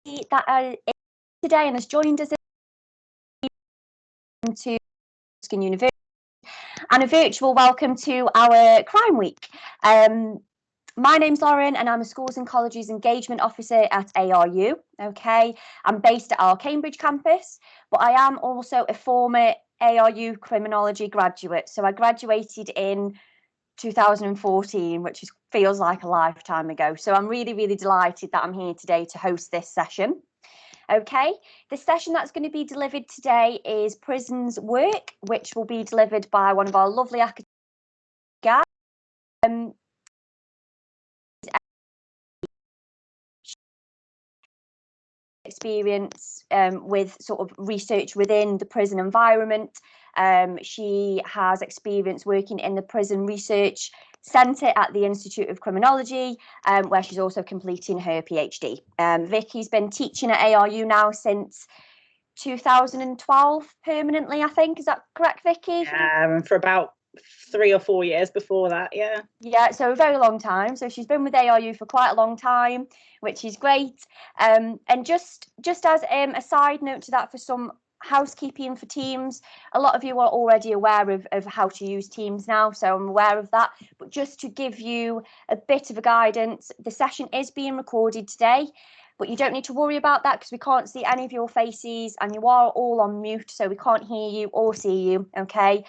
that are today and has joined us to University, and a virtual welcome to our Crime Week. My name's Lauren and I'm a Schools and Colleges Engagement Officer at ARU. Okay, I'm based at our Cambridge campus, but I am also a former ARU Criminology graduate. So I graduated in 2014, which feels like a lifetime ago. So I'm really, really delighted that I'm here today to host this session. Okay, the session that's going to be delivered today is Prisons Work, which will be delivered by one of our lovely academics, Vicky Gadd. Experience with sort of research within the prison environment. She has experience working in the Prison Research Centre at the Institute of Criminology, where she's also completing her PhD. Vicky's been teaching at ARU now since 2012 permanently, I think. Is that correct, Vicky? For about 3 or 4 years before that, yeah. Yeah, so a very long time. So she's been with ARU for quite a long time, which is great. And just as a side note to that, for some housekeeping for Teams, a lot of you are already aware of how to use Teams now, so I'm aware of that. But just to give you a bit of a guidance, the session is being recorded today, but you don't need to worry about that because we can't see any of your faces and you are all on mute, so we can't hear you or see you, okay?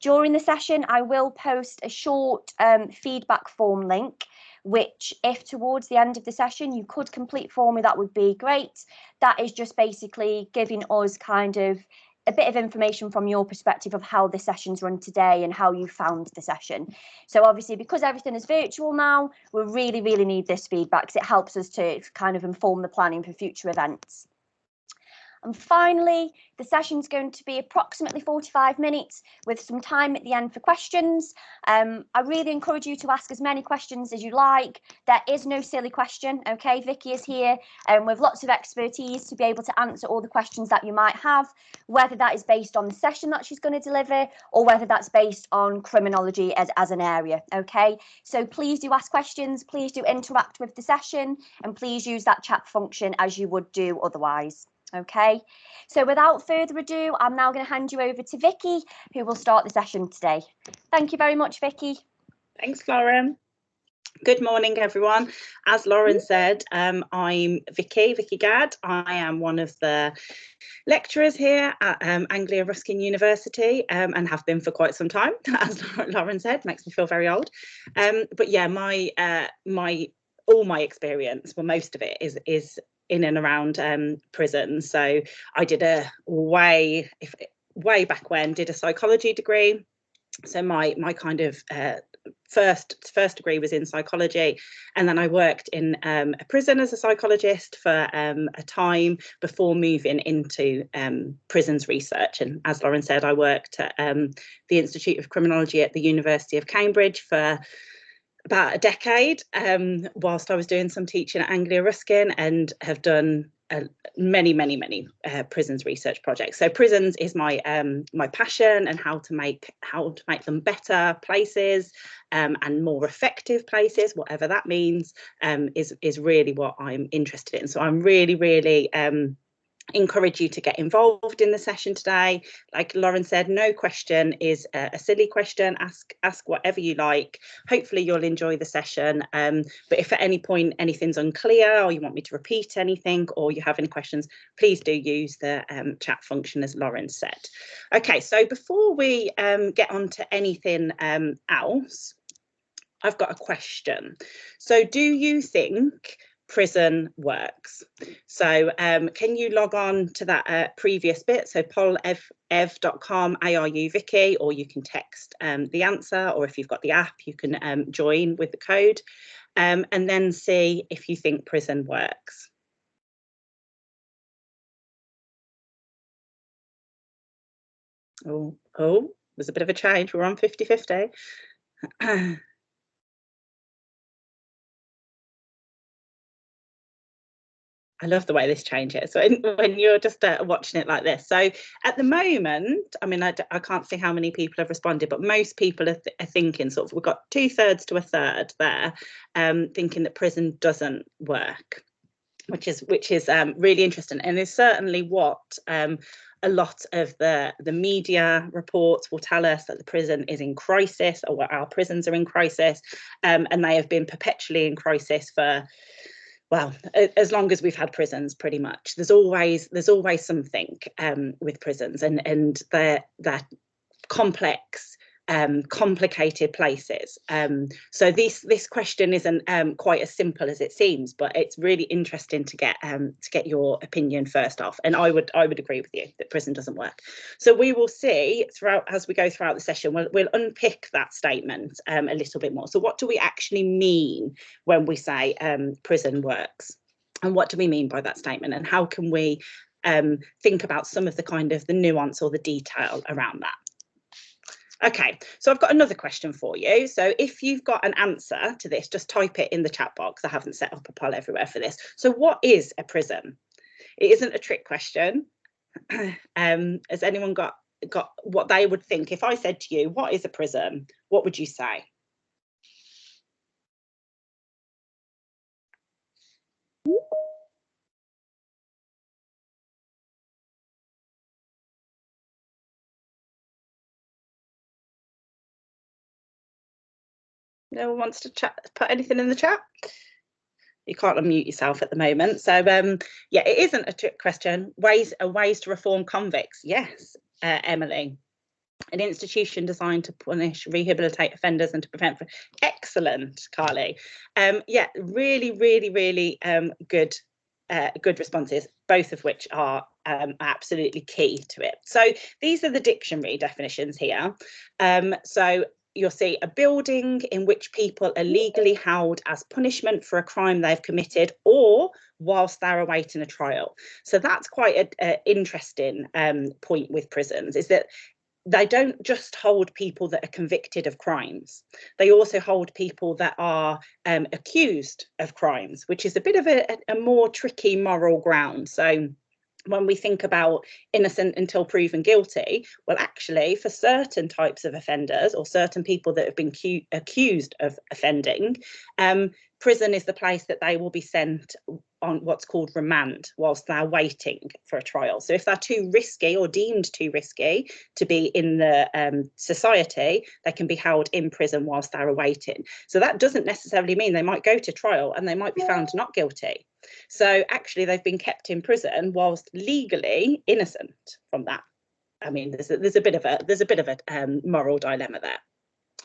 During the session, I will post a short feedback form link, which if towards the end of the session you could complete for me, that would be great. That is just basically giving us kind of a bit of information from your perspective of how the session's run today and how you found the session. So obviously, because everything is virtual now, we really, really need this feedback because it helps us to kind of inform the planning for future events. And finally, the session's going to be approximately 45 minutes with some time at the end for questions. I really encourage you to ask as many questions as you like. There is no silly question, okay? Vicky is here with lots of expertise to be able to answer all the questions that you might have, whether that is based on the session that she's going to deliver or whether that's based on criminology as an area, okay? So please do ask questions, please do interact with the session, and please use that chat function as you would do otherwise. Okay, so without further ado, I'm now going to hand you over to Vicky, who will start the session today. Thank you very much, Vicky. Thanks, Lauren. Good morning, everyone. As Lauren said, I'm Vicky Gadd. I am one of the lecturers here at Anglia Ruskin University and have been for quite some time, as Lauren said, makes me feel very old. But yeah, all my experience, well, most of it is in and around prisons. So I did way back when, did a psychology degree. So my kind of first degree was in psychology, and then I worked in a prison as a psychologist for a time before moving into prisons research. And as Lauren said, I worked at the Institute of Criminology at the University of Cambridge for about a decade whilst I was doing some teaching at Anglia Ruskin, and have done many prisons research projects. So prisons is my passion, and how to make them better places and more effective places, whatever that means, is really what I'm interested in. So I'm really encourage you to get involved in the session today. Like Lauren said, no question is a silly question. Ask whatever you like. Hopefully you'll enjoy the session, but if at any point anything's unclear or you want me to repeat anything or you have any questions, please do use the chat function, as Lauren said. Okay, so before we get on to anything else, I've got a question. So do you think prison works? So can you log on to that previous bit, so polev.com ARU Vicky, or you can text the answer, or if you've got the app you can join with the code and then see if you think prison works. Oh, there's a bit of a change. We're on 50-50. I love the way this changes when you're just watching it like this. So at the moment, I mean, I can't see how many people have responded, but most people are thinking sort of, we've got 2/3 to 1/3 there, thinking that prison doesn't work. which is really interesting, and is certainly what a lot of the media reports will tell us, that the prison is in crisis, or our prisons are in crisis, and they have been perpetually in crisis for, well, as long as we've had prisons, pretty much. There's always something with prisons, and they're complex, complicated places. So this question isn't quite as simple as it seems, but it's really interesting to get your opinion first off. And I would agree with you that prison doesn't work. So we will see as we go throughout the session, we'll unpick that statement a little bit more. So what do we actually mean when we say prison works? And what do we mean by that statement? And how can we think about some of the kind of the nuance or the detail around that? Okay, so I've got another question for you. So if you've got an answer to this, just type it in the chat box. I haven't set up a poll everywhere for this. So what is a prison? It isn't a trick question. Has anyone got what they would think? If I said to you, what is a prison? What would you say? No one wants to put anything in the chat? You can't unmute yourself at the moment. So yeah, it isn't a trick question. Ways to reform convicts. Yes, Emily. An institution designed to punish, rehabilitate offenders and to prevent. Excellent, Carly. Yeah, really good responses, both of which are absolutely key to it. So these are the dictionary definitions here. So you'll see a building in which people are legally held as punishment for a crime they've committed or whilst they're awaiting a trial. So that's quite an interesting point with prisons, is that they don't just hold people that are convicted of crimes. They also hold people that are accused of crimes, which is a bit of a more tricky moral ground. So when we think about innocent until proven guilty, well, actually, for certain types of offenders or certain people that have been accused of offending, prison is the place that they will be sent on what's called remand whilst they're waiting for a trial. So if they're too risky or deemed too risky to be in the society, they can be held in prison whilst they're awaiting. So that doesn't necessarily mean they might go to trial and they might be found not guilty. So actually they've been kept in prison whilst legally innocent from that. I mean, there's a bit of a moral dilemma there.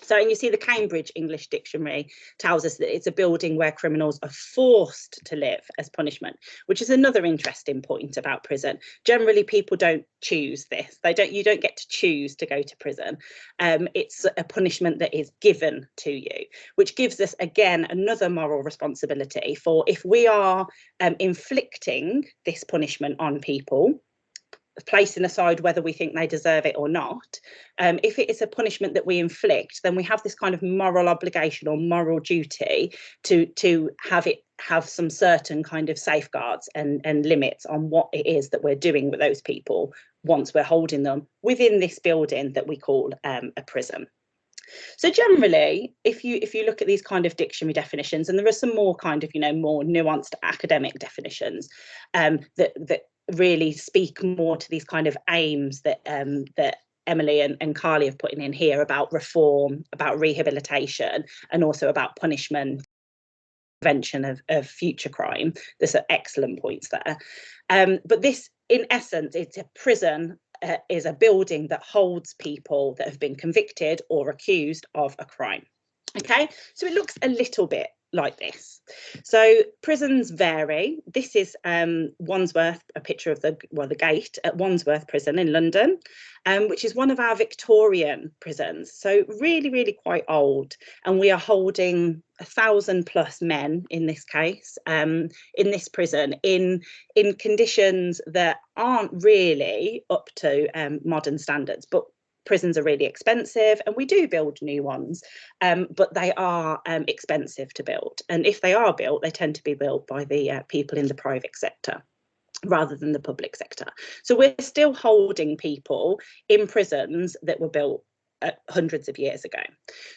So, and you see the Cambridge English Dictionary tells us that it's a building where criminals are forced to live as punishment, which is another interesting point about prison. Generally, people don't choose this. You don't get to choose to go to prison. It's a punishment that is given to you, which gives us, again, another moral responsibility for if we are inflicting this punishment on people, placing aside whether we think they deserve it or not, if it is a punishment that we inflict, then we have this kind of moral obligation or moral duty to have some certain kind of safeguards and limits on what it is that we're doing with those people once we're holding them within this building that we call a prison. So generally, if you look at these kind of dictionary definitions, and there are some more kind of more nuanced academic definitions that really speak more to these kind of aims that that Emily and Carly have put in here about reform, about rehabilitation, and also about punishment, prevention of future crime. There's some excellent points there. But this, in essence, it's a prison. Is a building that holds people that have been convicted or accused of a crime. Okay, so it looks a little bit like this. So prisons vary. This is Wandsworth, a picture of the gate at Wandsworth Prison in London, which is one of our Victorian prisons. So really quite old, and we are holding 1,000+ men in this case, in this prison, in conditions that aren't really up to modern standards, but prisons are really expensive, and we do build new ones, but they are expensive to build. And if they are built, they tend to be built by the people in the private sector rather than the public sector. So we're still holding people in prisons that were built hundreds of years ago.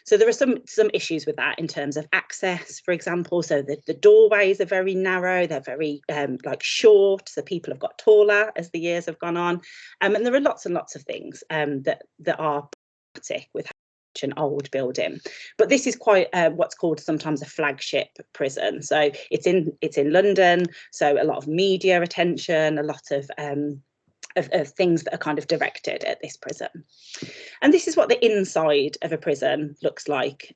So there are some issues with that in terms of access, for example. So the doorways are very narrow, they're very like short, so people have got taller as the years have gone on, and there are lots and lots of things that are problematic with an old building. But this is quite what's called sometimes a flagship prison. So it's in London, so a lot of media attention, a lot of things that are kind of directed at this prison. And this is what the inside of a prison looks like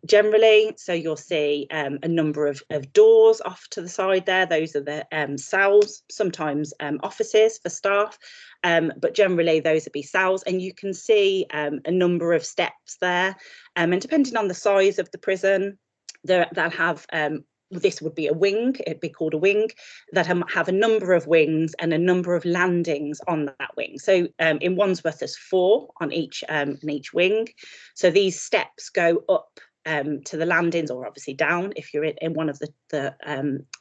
generally. So you'll see a number of doors off to the side there. Those are the cells, sometimes offices for staff, but generally those would be cells. And you can see a number of steps there. And depending on the size of the prison, they'll have this would be a wing, it'd be called a wing, that have a number of wings and a number of landings on that wing. So in Wandsworth, there's 4 on each wing. So these steps go up to the landings, or obviously down if you're in one of the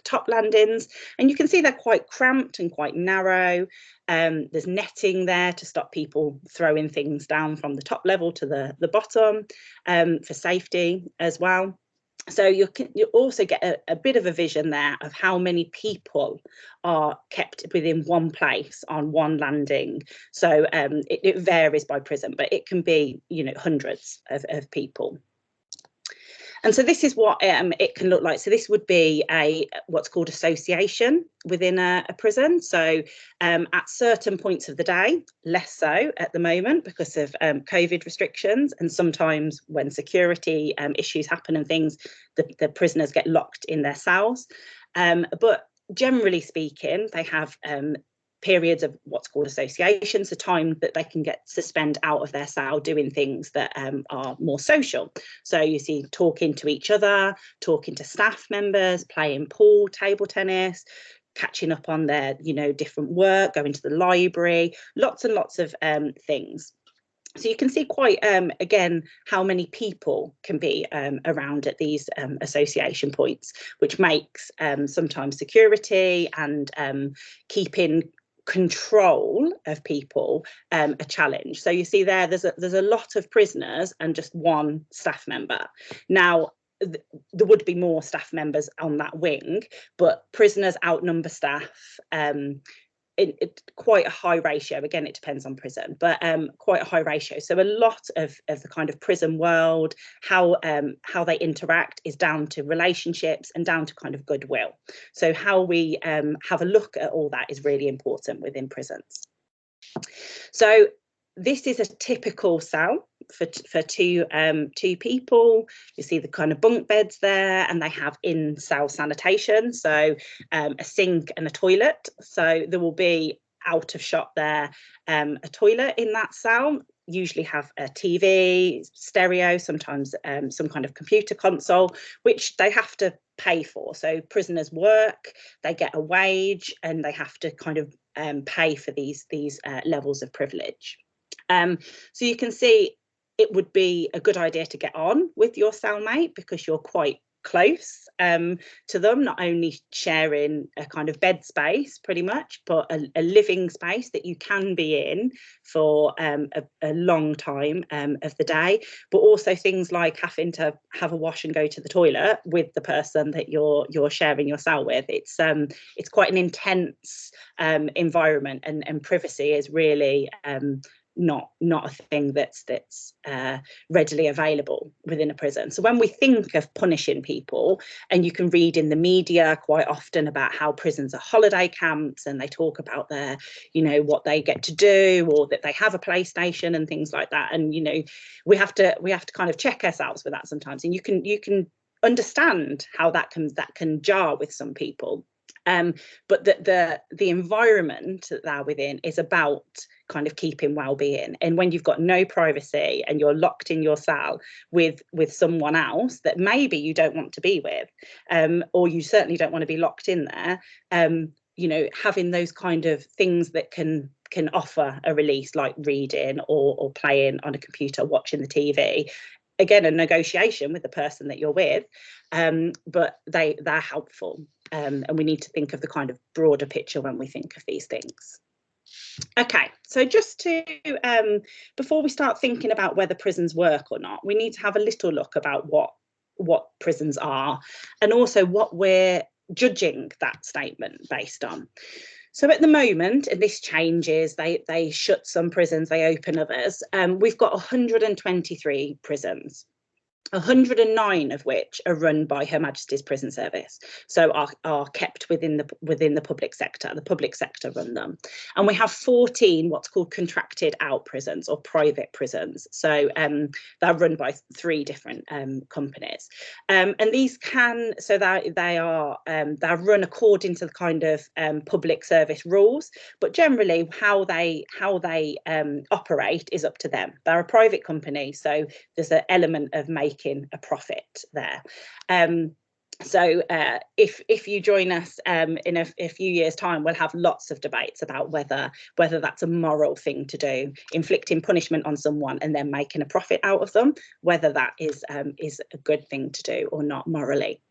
top landings. And you can see they're quite cramped and quite narrow. There's netting there to stop people throwing things down from the top level to the bottom for safety as well. So you also get a bit of a vision there of how many people are kept within one place on one landing. So it varies by prison, but it can be, you know, hundreds of people. And so this is what it can look like. So this would be what's called association within a prison. So at certain points of the day, less so at the moment because of COVID restrictions, and sometimes when security issues happen and things, the prisoners get locked in their cells. But generally speaking, they have periods of what's called association, so time that they can get suspend out of their cell doing things that are more social. So you see talking to each other, talking to staff members, playing pool, table tennis, catching up on their, you know, different work, going to the library, lots and lots of things. So you can see quite, again, how many people can be around at these association points, which makes sometimes security and keeping control of people a challenge. So you see there's a lot of prisoners and just one staff member. Now there would be more staff members on that wing, but prisoners outnumber staff quite a high ratio. Again, it depends on prison, but quite a high ratio. So a lot of the kind of prison world, how they interact is down to relationships and down to kind of goodwill. So how we have a look at all that is really important within prisons. So this is a typical cell for two people. You see the kind of bunk beds there, and they have in-cell sanitation, so a sink and a toilet. So there will be out of shot there a toilet in that cell. Usually have a TV, stereo, sometimes some kind of computer console, which they have to pay for. So prisoners work, they get a wage, and they have to kind of pay for these levels of privilege. So you can see it would be a good idea to get on with your cellmate because you're quite close to them, not only sharing a kind of bed space pretty much, but a living space that you can be in for a long time of the day, but also things like having to have a wash and go to the toilet with the person that you're sharing your cell with. It's quite an intense environment, and privacy is really not a thing that's readily available within a prison. So when we think of punishing people, and you can read in the media quite often about how prisons are holiday camps, and they talk about their, you know, what they get to do, or that they have a PlayStation and things like that. And, you know, we have to kind of check ourselves with that sometimes. And you can understand how that can jar with some people. But the environment that they're within is about kind of keeping well-being. And when you've got no privacy and you're locked in your cell with someone else that maybe you don't want to be with, or you certainly don't want to be locked in there, you know, having those kind of things that can offer a release, like reading or playing on a computer, watching the TV. Again, a negotiation with the person that you're with, but they're helpful. And we need to think of the kind of broader picture when we think of these things. Okay, so just to, before we start thinking about whether prisons work or not, we need to have a little look about what prisons are and also what we're judging that statement based on. So at the moment, and this changes, they shut some prisons, they open others. We've got 123 prisons. 109 of which are run by Her Majesty's Prison Service, so are kept within the public sector. The public sector run them, and we have 14 what's called contracted out prisons or private prisons. So they're run by 3 different companies, and these they're run according to the kind of public service rules, but generally how they operate is up to them. They're a private company, so there's an element of making a profit there. So if you join us in a few years' time, we'll have lots of debates about whether that's a moral thing to do, inflicting punishment on someone and then making a profit out of them, whether that is a good thing to do or not morally.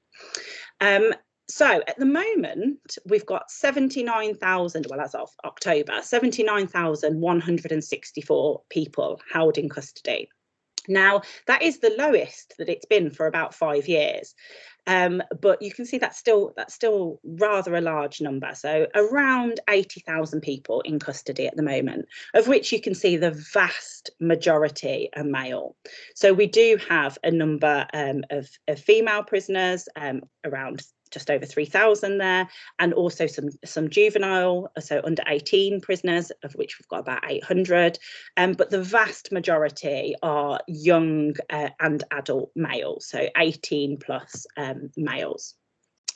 So at the moment, we've got 79,000, well, as of October, 79,164 people held in custody. Now, that is the lowest that it's been for about 5 years. But you can see that's still rather a large number. So around 80,000 people in custody at the moment, of which you can see the vast majority are male. So we do have a number of female prisoners, around just over 3,000 there, and also some juvenile, so under 18 prisoners, of which we've got about 800. But the vast majority are young and adult males, so 18 plus males.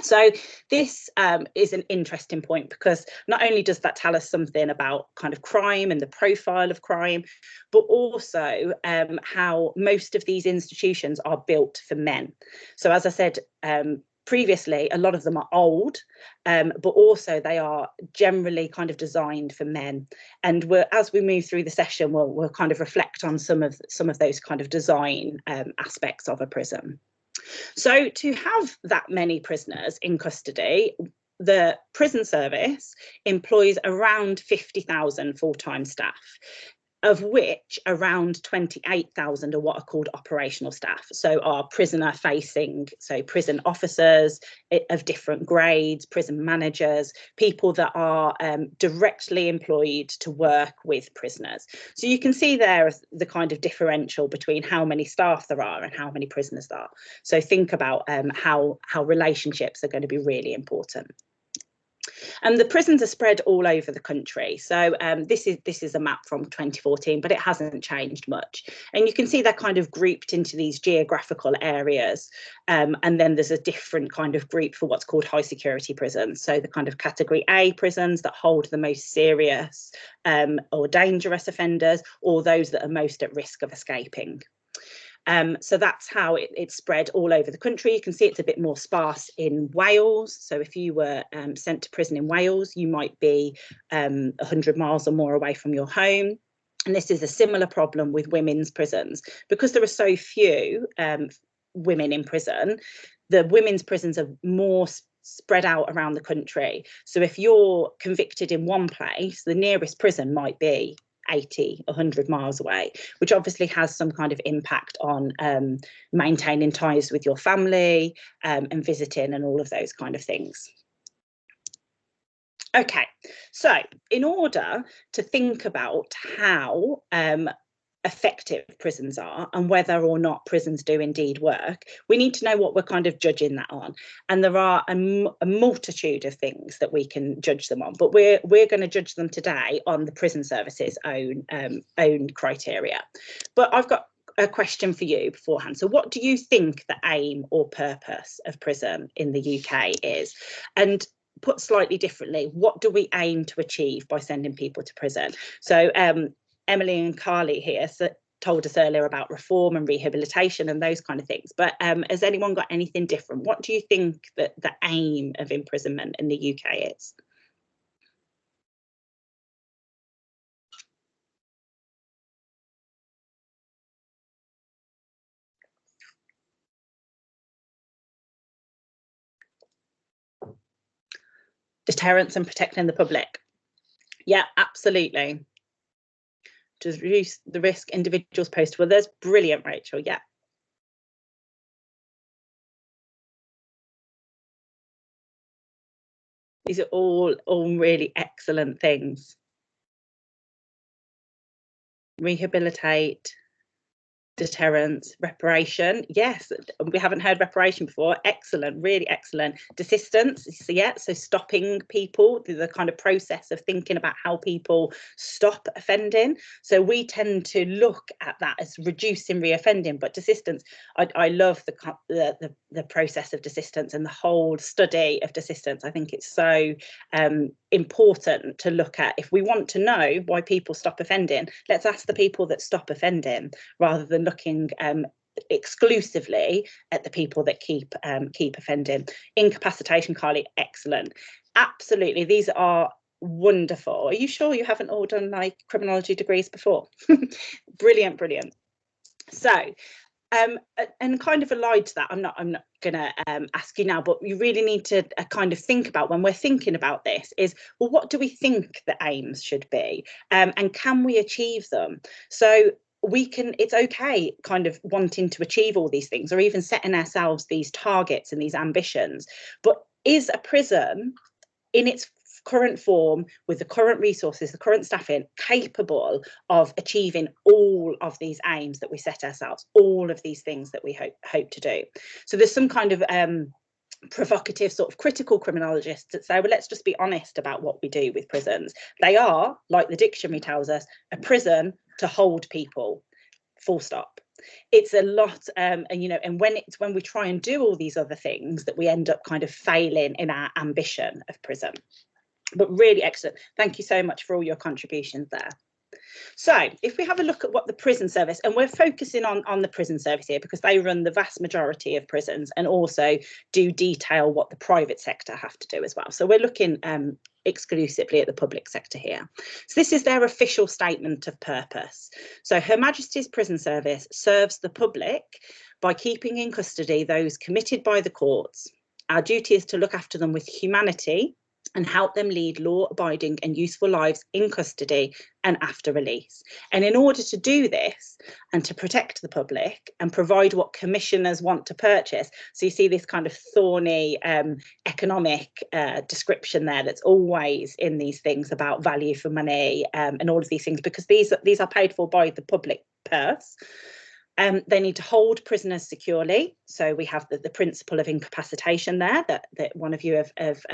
So this is an interesting point, because not only does that tell us something about kind of crime and the profile of crime, but also how most of these institutions are built for men. So as I said previously, a lot of them are old, but also they are generally kind of designed for men. And as we move through the session, we'll kind of reflect on some of those kind of design aspects of a prison. So to have that many prisoners in custody, the prison service employs around 50,000 full-time staff, of which around 28,000 are what are called operational staff, so are prisoner facing, so prison officers of different grades, prison managers, people that are directly employed to work with prisoners. So you can see there the kind of differential between how many staff there are and how many prisoners there are. So think about how relationships are going to be really important. And the prisons are spread all over the country. So this is a map from 2014, but it hasn't changed much. And you can see they're kind of grouped into these geographical areas. And then there's a different kind of group for what's called high security prisons. So the kind of category A prisons that hold the most serious or dangerous offenders, or those that are most at risk of escaping. So that's how it's spread all over the country. You can see it's a bit more sparse in Wales. So if you were sent to prison in Wales, you might be 100 miles or more away from your home. And this is a similar problem with women's prisons. Because there are so few women in prison, the women's prisons are more spread out around the country. So if you're convicted in one place, the nearest prison might be 80, 100 miles away, which obviously has some kind of impact on maintaining ties with your family and visiting and all of those kind of things. Okay, so in order to think about how effective prisons are and whether or not prisons do indeed work, we need to know what we're kind of judging that on. And there are a multitude of things that we can judge them on, but we're going to judge them today on the prison service's own criteria. But I've got a question for you beforehand. So what do you think the aim or purpose of prison in the UK is? And put slightly differently, what do we aim to achieve by sending people to prison? So Emily and Carly here told us earlier about reform and rehabilitation and those kind of things. But has anyone got anything different? What do you think that the aim of imprisonment in the UK is? Deterrence and protecting the public. Yeah, absolutely. To reduce the risk individuals pose to others. Brilliant, Rachel. Yeah. These are all really excellent things. Rehabilitate, deterrence, reparation. Yes, we haven't heard reparation before. Excellent, really excellent. Desistance, so yeah, so stopping people, the kind of process of thinking about how people stop offending. So we tend to look at that as reducing reoffending, but desistance, I love the process of desistance and the whole study of desistance. I think it's so important to look at. If we want to know why people stop offending, let's ask the people that stop offending rather than looking exclusively at the people that keep offending. Incapacitation, Carly, excellent. Absolutely, these are wonderful. Are you sure you haven't all done like criminology degrees before? Brilliant, brilliant. So and kind of allied to that, I'm not gonna ask you now, but you really need to kind of think about, when we're thinking about this, is, well, what do we think the aims should be, and can we achieve them? So we can, it's okay kind of wanting to achieve all these things, or even setting ourselves these targets and these ambitions, but is a prison in its current form, with the current resources, the current staffing, capable of achieving all of these aims that we set ourselves, all of these things that we hope to do? So there's some kind of provocative sort of critical criminologists that say, well, let's just be honest about what we do with prisons. They are, like the dictionary tells us, a prison to hold people, full stop. It's a lot, and you know, and when we try and do all these other things, that we end up kind of failing in our ambition of prison. But really excellent. Thank you so much for all your contributions there. So if we have a look at what the prison service, and we're focusing on the prison service here because they run the vast majority of prisons and also do detail what the private sector have to do as well. So we're looking exclusively at the public sector here. So this is their official statement of purpose. So Her Majesty's Prison Service serves the public by keeping in custody those committed by the courts. Our duty is to look after them with humanity and help them lead law-abiding and useful lives in custody and after release. And in order to do this and to protect the public and provide what commissioners want to purchase, so you see this kind of thorny economic description there that's always in these things about value for money and all of these things, because these are paid for by the public purse. They need to hold prisoners securely. So we have the principle of incapacitation there that one of you have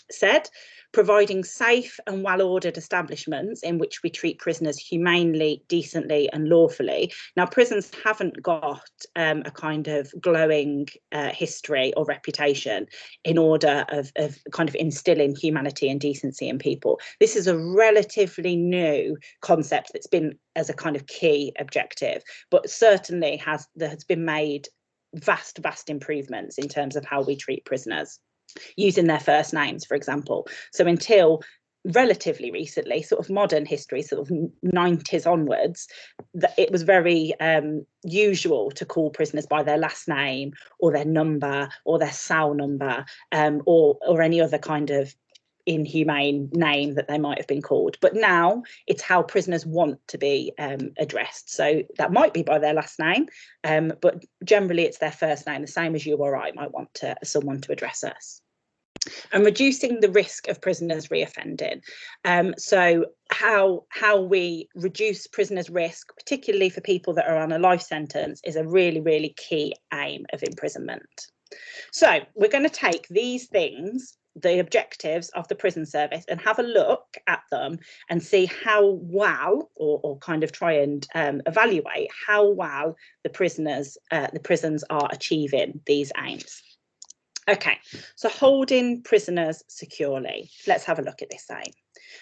said, providing safe and well-ordered establishments in which we treat prisoners humanely, decently and lawfully. Now, prisons haven't got a kind of glowing history or reputation in order of kind of instilling humanity and decency in people. This is a relatively new concept that's been as a kind of key objective, but certainly there has been made vast improvements in terms of how we treat prisoners, using their first names, for example. So until relatively recently, sort of modern history, sort of 90s onwards, that it was very usual to call prisoners by their last name or their number or their cell number, or any other kind of inhumane name that they might have been called. But now it's how prisoners want to be addressed. So that might be by their last name, but generally it's their first name, the same as you or I might want someone to address us. And reducing the risk of prisoners reoffending. So how we reduce prisoners' risk, particularly for people that are on a life sentence, is a really key aim of imprisonment. So we're going to take these things, the objectives of the prison service, and have a look at them and see how well, or kind of try and evaluate how well the prisons are achieving these aims. Okay, so holding prisoners securely. Let's have a look at this aim.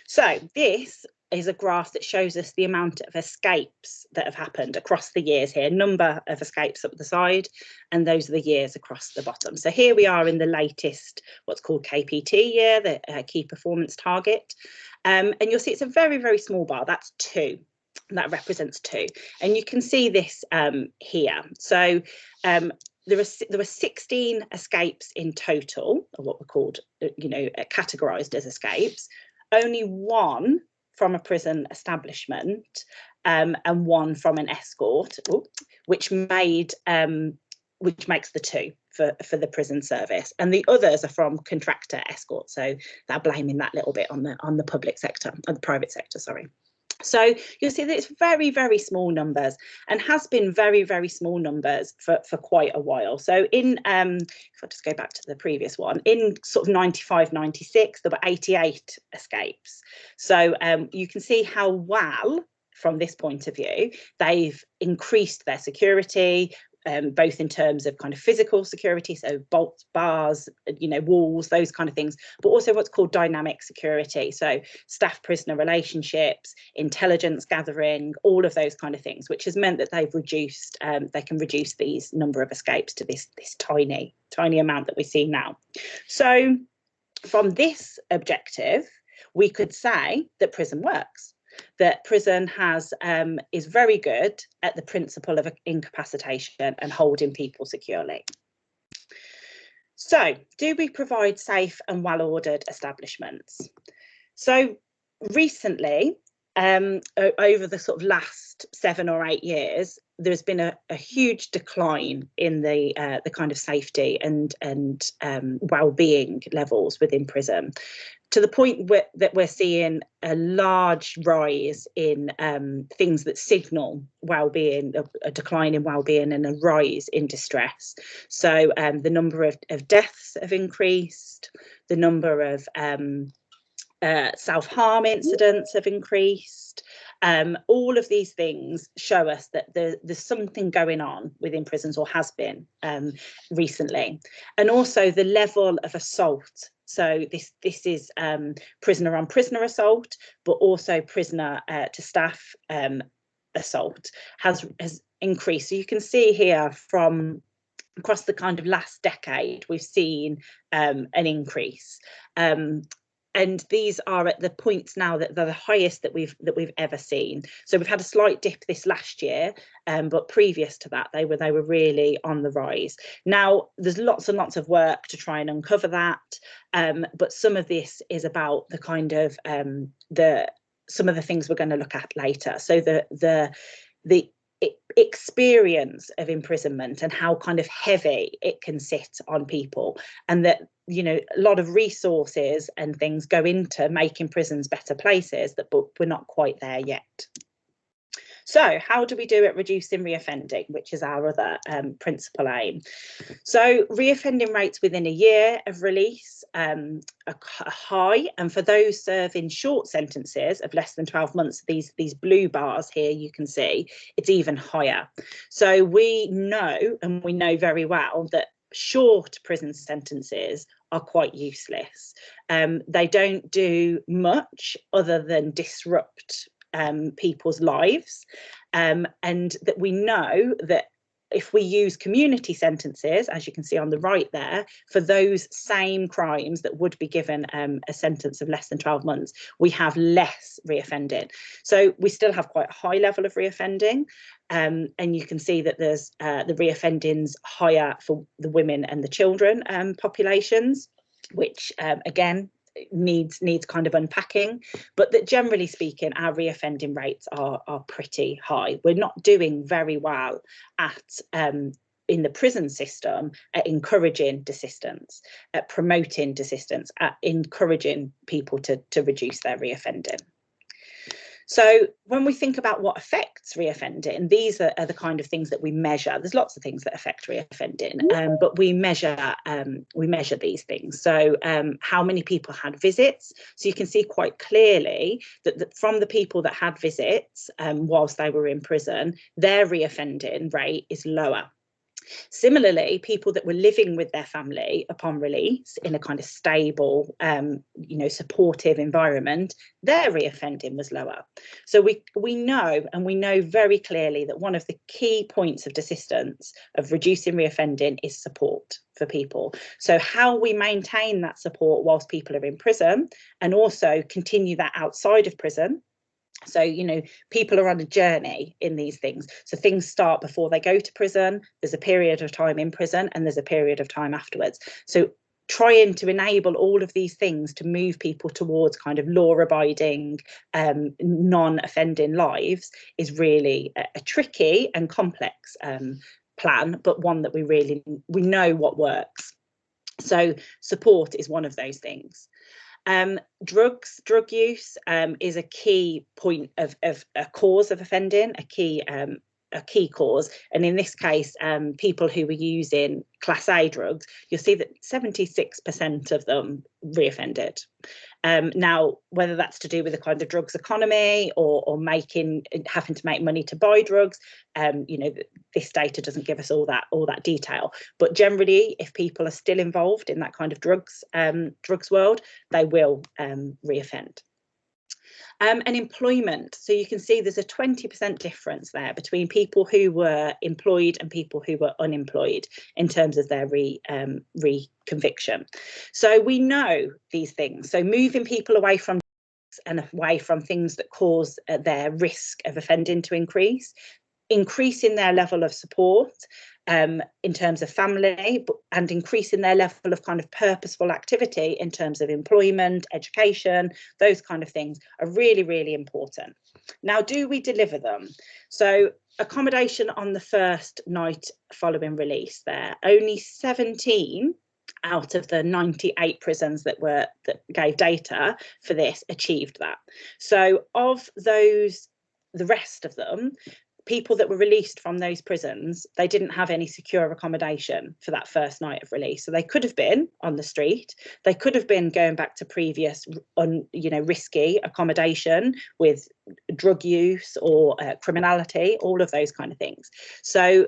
So this is a graph that shows us the amount of escapes that have happened across the years here, number of escapes up the side, and those are the years across the bottom. So here we are in the latest, what's called KPT year, the key performance target. And you'll see it's a very small bar, that's 2. That represents 2. And you can see this here. So there were 16 escapes in total, or what were called, categorised as escapes. Only 1 from a prison establishment and one from an escort, which makes the two for the prison service, and the others are from contractor escort. So they're blaming that little bit on the public sector, or the private sector, sorry. So you'll see that it's very, very small numbers, and has been very, very small numbers for quite a while. So in, if I just go back to the previous one, in sort of 95, 96, there were 88 escapes. So you can see how well, from this point of view, they've increased their security, both in terms of kind of physical security, so bolts, bars, walls, those kind of things, but also what's called dynamic security, so staff prisoner relationships, intelligence gathering, all of those kind of things, which has meant that they've reduced, they can reduce these number of escapes to this tiny amount that we see now. So from this objective, we could say that prison works, that prison is very good at the principle of incapacitation and holding people securely. So, do we provide safe and well-ordered establishments? So recently, over the sort of last 7 or 8 years, there's been a huge decline in the kind of safety and well-being levels within prison, to the point that we're seeing a large rise in things that signal well-being, a decline in well-being and a rise in distress. So the number of deaths have increased, the number of self-harm incidents have increased. All of these things show us that there's something going on within prisons, or has been recently. And also the level of assault. So this is prisoner on prisoner assault, but also prisoner to staff assault has increased. So you can see here from across the kind of last decade, we've seen an increase. And these are at the points now that they're the highest that we've ever seen. So we've had a slight dip this last year, but previous to that, they were really on the rise. Now, there's lots and lots of work to try and uncover that, but some of this is about the kind of some of the things we're going to look at later. So the experience of imprisonment and how kind of heavy it can sit on people, and that a lot of resources and things go into making prisons better places, but we're not quite there yet. So how do we do at reducing reoffending, which is our other principal aim? So reoffending rates within a year of release are high, and for those serving short sentences of less than 12 months, these blue bars here you can see, it's even higher. So we know very well that short prison sentences are quite useless. They don't do much other than disrupt people's lives, and that we know that if we use community sentences, as you can see on the right there, for those same crimes that would be given a sentence of less than 12 months, we have less reoffending. So we still have quite a high level of reoffending, and you can see that there's the reoffending's higher for the women and the children populations, which again needs kind of unpacking, but that generally speaking our reoffending rates are pretty high. We're not doing very well at in the prison system at encouraging desistance, at promoting desistance, at encouraging people to reduce their reoffending. So when we think about what affects reoffending, these are the kind of things that we measure. There's lots of things that affect reoffending, but we measure these things. So how many people had visits? So you can see quite clearly that from the people that had visits whilst they were in prison, their reoffending rate is lower. Similarly, people that were living with their family upon release in a kind of stable, supportive environment, their reoffending was lower. So we know very clearly that one of the key points of desistance, of reducing reoffending, is support for people. So how we maintain that support whilst people are in prison, and also continue that outside of prison. So, people are on a journey in these things. So things start before they go to prison. There's a period of time in prison and there's a period of time afterwards. So trying to enable all of these things to move people towards kind of law-abiding, non-offending lives is really a tricky and complex plan, but one that we know what works. So support is one of those things. Drug use is a key point of a cause of offending, a key cause, and in this case, people who were using Class A drugs, you'll see that 76% of them reoffended. Now, whether that's to do with the kind of drugs economy or having to make money to buy drugs, this data doesn't give us all that detail. But generally, if people are still involved in that kind of drugs world, they will reoffend. And employment. So you can see there's a 20% difference there between people who were employed and people who were unemployed in terms of their reconviction. So we know these things. So moving people away from and away from things that cause their risk of offending to increase, increasing their level of support in terms of family, and increasing their level of kind of purposeful activity in terms of employment, education, those kind of things are really, really important. Now, do we deliver them? So accommodation on the first night following release there, only 17 out of the 98 prisons that gave data for this achieved that. So of those, the rest of them, people that were released from those prisons, they didn't have any secure accommodation for that first night of release. So they could have been on the street, they could have been going back to previous risky accommodation with drug use or criminality, all of those kind of things. So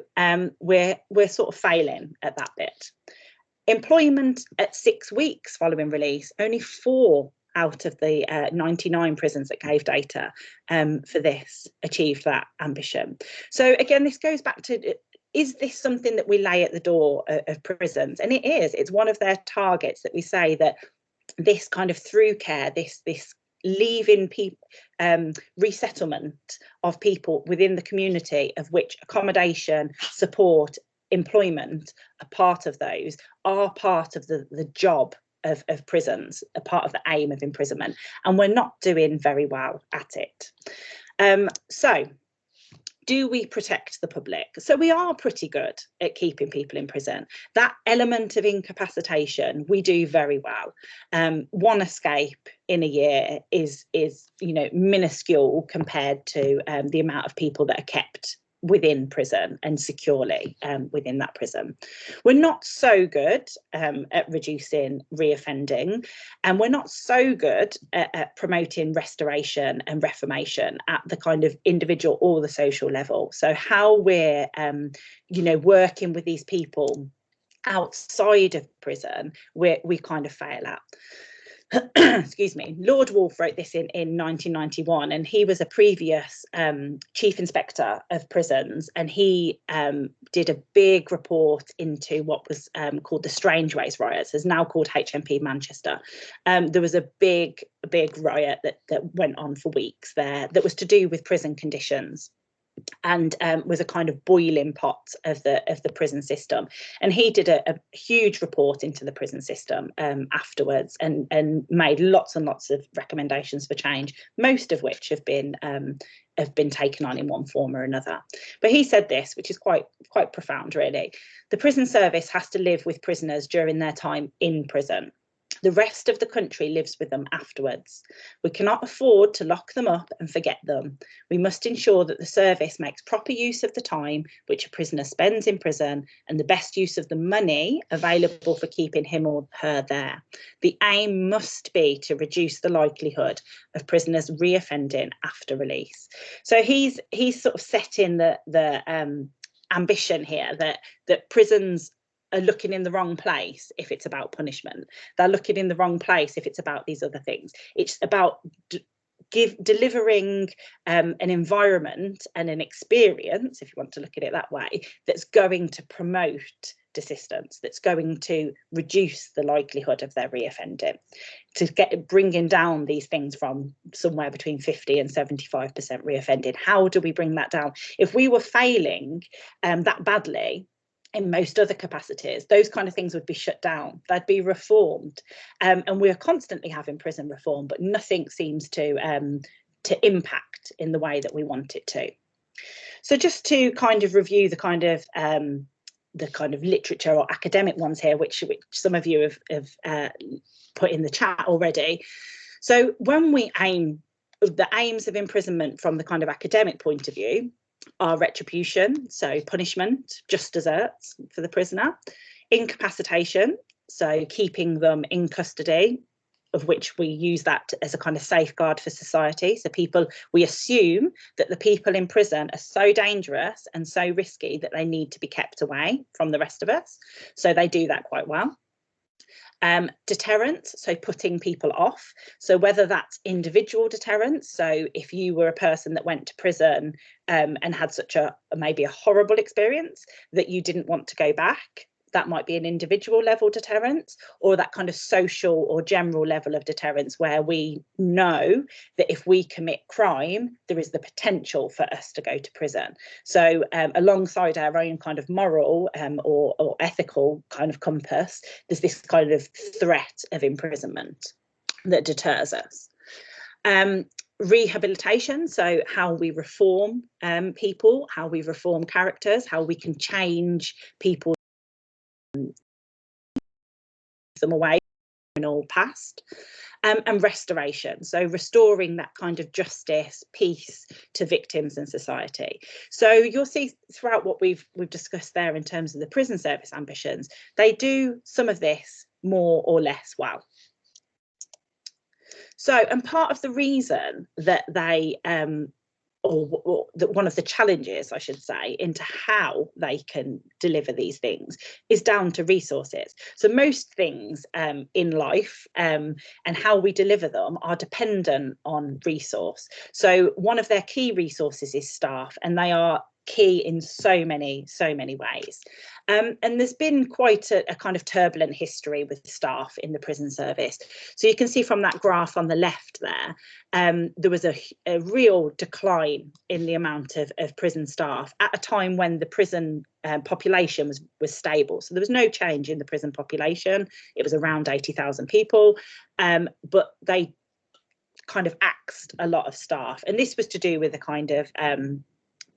we're sort of failing at that bit. Employment at 6 weeks following release, only 4 out of the 99 prisons that gave data for this achieved that ambition. So again, this goes back to, is this something that we lay at the door of prisons? And it is. It's one of their targets that we say that this kind of through care, this leaving people, resettlement of people within the community, of which accommodation, support, employment are part of those, are part of the job of prisons, a part of the aim of imprisonment, and we're not doing very well at it. So do we protect the public? So we are pretty good at keeping people in prison. That element of incapacitation we do very well. One escape in a year is minuscule compared to the amount of people that are kept within prison and securely within that prison. We're not so good at reducing reoffending, and we're not so good at promoting restoration and reformation at the kind of individual or the social level. So how we're working with these people outside of prison, we kind of fail at. Excuse me. Lord Wolfe wrote this in 1991, and he was a previous chief inspector of prisons, and he did a big report into what was called the Strangeways riots. It's now called HMP Manchester. There was a big riot that went on for weeks there that was to do with prison conditions, and was a kind of boiling pot of the prison system. And he did a huge report into the prison system afterwards, and made lots and lots of recommendations for change, most of which have been taken on in one form or another. But he said this, which is quite profound, really. The prison service has to live with prisoners during their time in prison. The rest of the country lives with them afterwards. We cannot afford to lock them up and forget them. We must ensure that the service makes proper use of the time which a prisoner spends in prison, and the best use of the money available for keeping him or her there. The aim must be to reduce the likelihood of prisoners reoffending after release. So he's sort of setting the ambition here that prisons are looking in the wrong place if it's about punishment. They're looking in the wrong place if it's about these other things. It's about delivering an environment and an experience, if you want to look at it that way, that's going to promote desistance, that's going to reduce the likelihood of their reoffending, to bringing down these things from somewhere between 50 and 75% reoffending. How do we bring that down? If we were failing that badly in most other capacities, those kind of things would be shut down. They'd be reformed, and we're constantly having prison reform, but nothing seems to impact in the way that we want it to. So just to kind of review the kind of literature or academic ones here, which some of you have put in the chat already. So when we the aims of imprisonment from the kind of academic point of view are retribution, so punishment, just desserts for the prisoner, incapacitation, so keeping them in custody, of which we use that as a kind of safeguard for society. So we assume that the people in prison are so dangerous and so risky that they need to be kept away from the rest of us. So they do that quite well. Deterrence, so putting people off. So whether that's individual deterrence, so if you were a person that went to prison and had such maybe a horrible experience that you didn't want to go back, that might be an individual level deterrence, or that kind of social or general level of deterrence where we know that if we commit crime, there is the potential for us to go to prison. So alongside our own kind of moral or ethical kind of compass, there's this kind of threat of imprisonment that deters us. Rehabilitation, so how we reform people, how we reform characters, how we can change people them away from all past, and restoration, so restoring that kind of justice, peace to victims and society. So you'll see throughout what we've discussed there in terms of the prison service ambitions, they do some of this more or less well. So, and part of the reason that they or that one of the challenges, I should say, into how they can deliver these things is down to resources. So most things in life and how we deliver them are dependent on resource. So one of their key resources is staff, and they are key in so many ways. And there's been quite a kind of turbulent history with staff in the prison service. So you can see from that graph on the left there, there was a real decline in the amount of prison staff at a time when the prison population was stable. So there was no change in the prison population. It was around 80,000 people, but they kind of axed a lot of staff. And this was to do with the kind of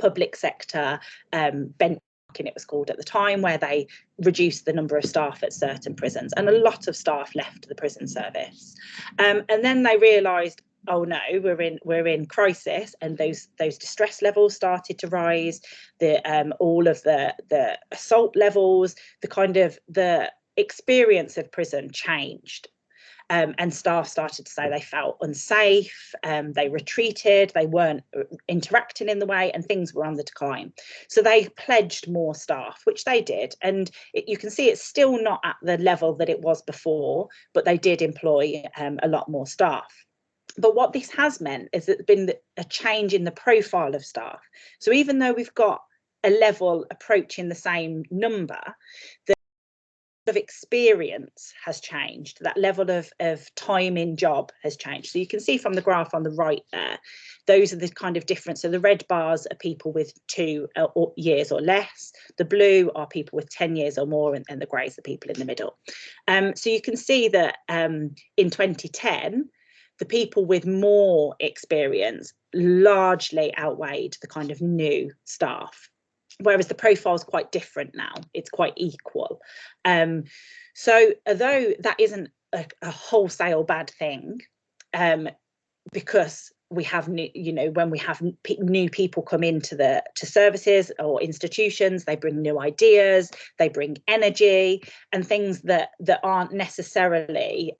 public sector benchmarking, it was called at the time, where they reduced the number of staff at certain prisons, and a lot of staff left the prison service. And then they realised, oh no, we're in crisis, and those distress levels started to rise. All of the assault levels, the experience of prison changed. And staff started to say they felt unsafe, they retreated, they weren't interacting in the way, and things were on the decline. So they pledged more staff, which they did. And you can see it's still not at the level that it was before, but they did employ a lot more staff. But what this has meant is that there's been a change in the profile of staff. So even though we've got a level approaching the same number, of experience has changed. That level of time in job has changed. So you can see from the graph on the right there, those are the kind of difference. So the red bars are people with 2 years or less. The blue are people with 10 years or more, and the greys are people in the middle. So you can see that in 2010, the people with more experience largely outweighed the kind of new staff. Whereas the profile is quite different now, it's quite equal. So although that isn't a wholesale bad thing, because we have when we have new people come into services or institutions, they bring new ideas, they bring energy and things that aren't necessarily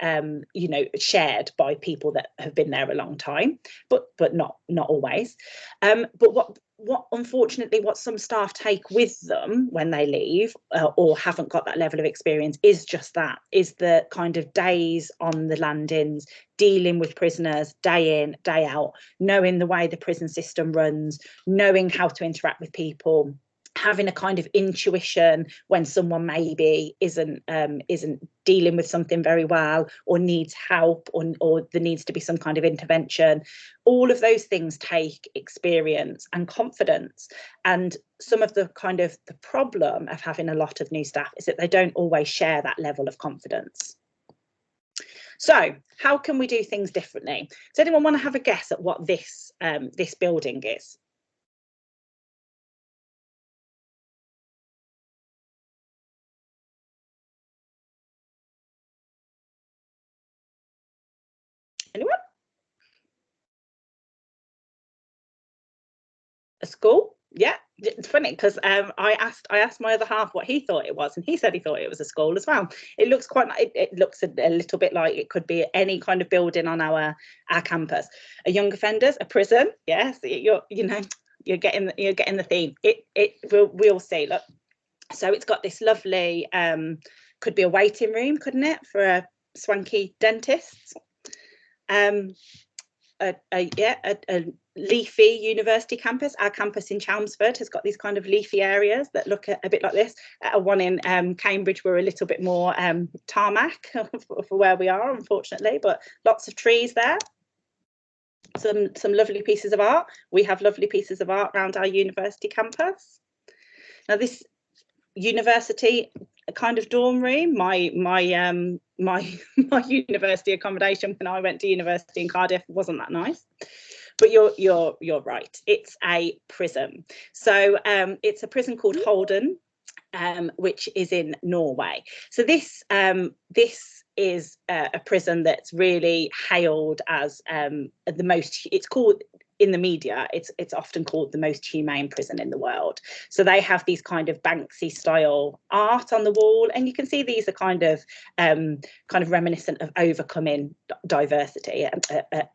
shared by people that have been there a long time, but not always. But what unfortunately what some staff take with them when they leave or haven't got that level of experience is just that, is the kind of days on the landings, dealing with prisoners day in, day out, knowing the way the prison system runs, knowing how to interact with people, having a kind of intuition when someone maybe isn't dealing with something very well, or needs help, or there needs to be some kind of intervention. All of those things take experience and confidence. And some of the kind of the problem of having a lot of new staff is that they don't always share that level of confidence. So how can we do things differently? Does anyone want to have a guess at what this this building is? Anyone? A school? Yeah, it's funny because I asked my other half what he thought it was, and he said he thought it was a school as well. It looks quite, it looks a little bit like it could be any kind of building on our campus. A young offenders, a prison. Yes, you're getting the theme. We'll see. Look, so it's got this lovely could be a waiting room, couldn't it, for a swanky dentist. A leafy university campus. Our campus in Chelmsford has got these kind of leafy areas that look a bit like this. One in Cambridge, we're a little bit more tarmac for where we are, unfortunately, but lots of trees there. Some lovely pieces of art. We have lovely pieces of art around our university campus. Now this university kind of dorm room, my university accommodation when I went to university in Cardiff wasn't that nice. But you're right, it's a prison. So it's a prison called Halden, which is in Norway. So this is a prison that's really hailed as the most, it's called, in the media, it's often called the most humane prison in the world. So they have these kind of Banksy style art on the wall, and you can see these are kind of reminiscent of overcoming diversity,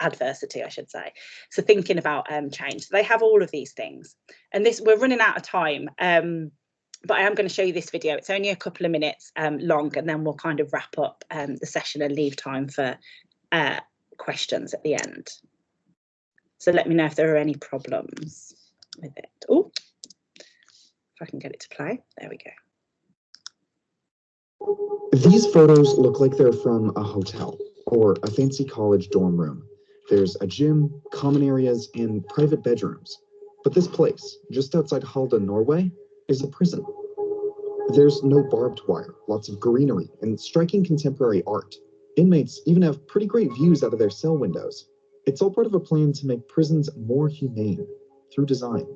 adversity, I should say. So thinking about change. So they have all of these things, and this, we're running out of time. But I am going to show you this video. It's only a couple of minutes long, and then we'll kind of wrap up the session and leave time for questions at the end. So let me know if there are any problems with it. Oh, if I can get it to play. There we go. These photos look like they're from a hotel or a fancy college dorm room. There's a gym, common areas, and private bedrooms. But this place, just outside Halden, Norway, is a prison. There's no barbed wire, lots of greenery, and striking contemporary art. Inmates even have pretty great views out of their cell windows. It's all part of a plan to make prisons more humane through design.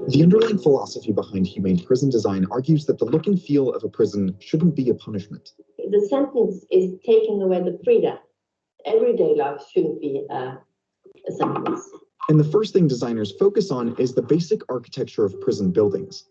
The underlying philosophy behind humane prison design argues that the look and feel of a prison shouldn't be a punishment. The sentence is taking away the freedom. Everyday life shouldn't be a sentence. And the first thing designers focus on is the basic architecture of prison buildings.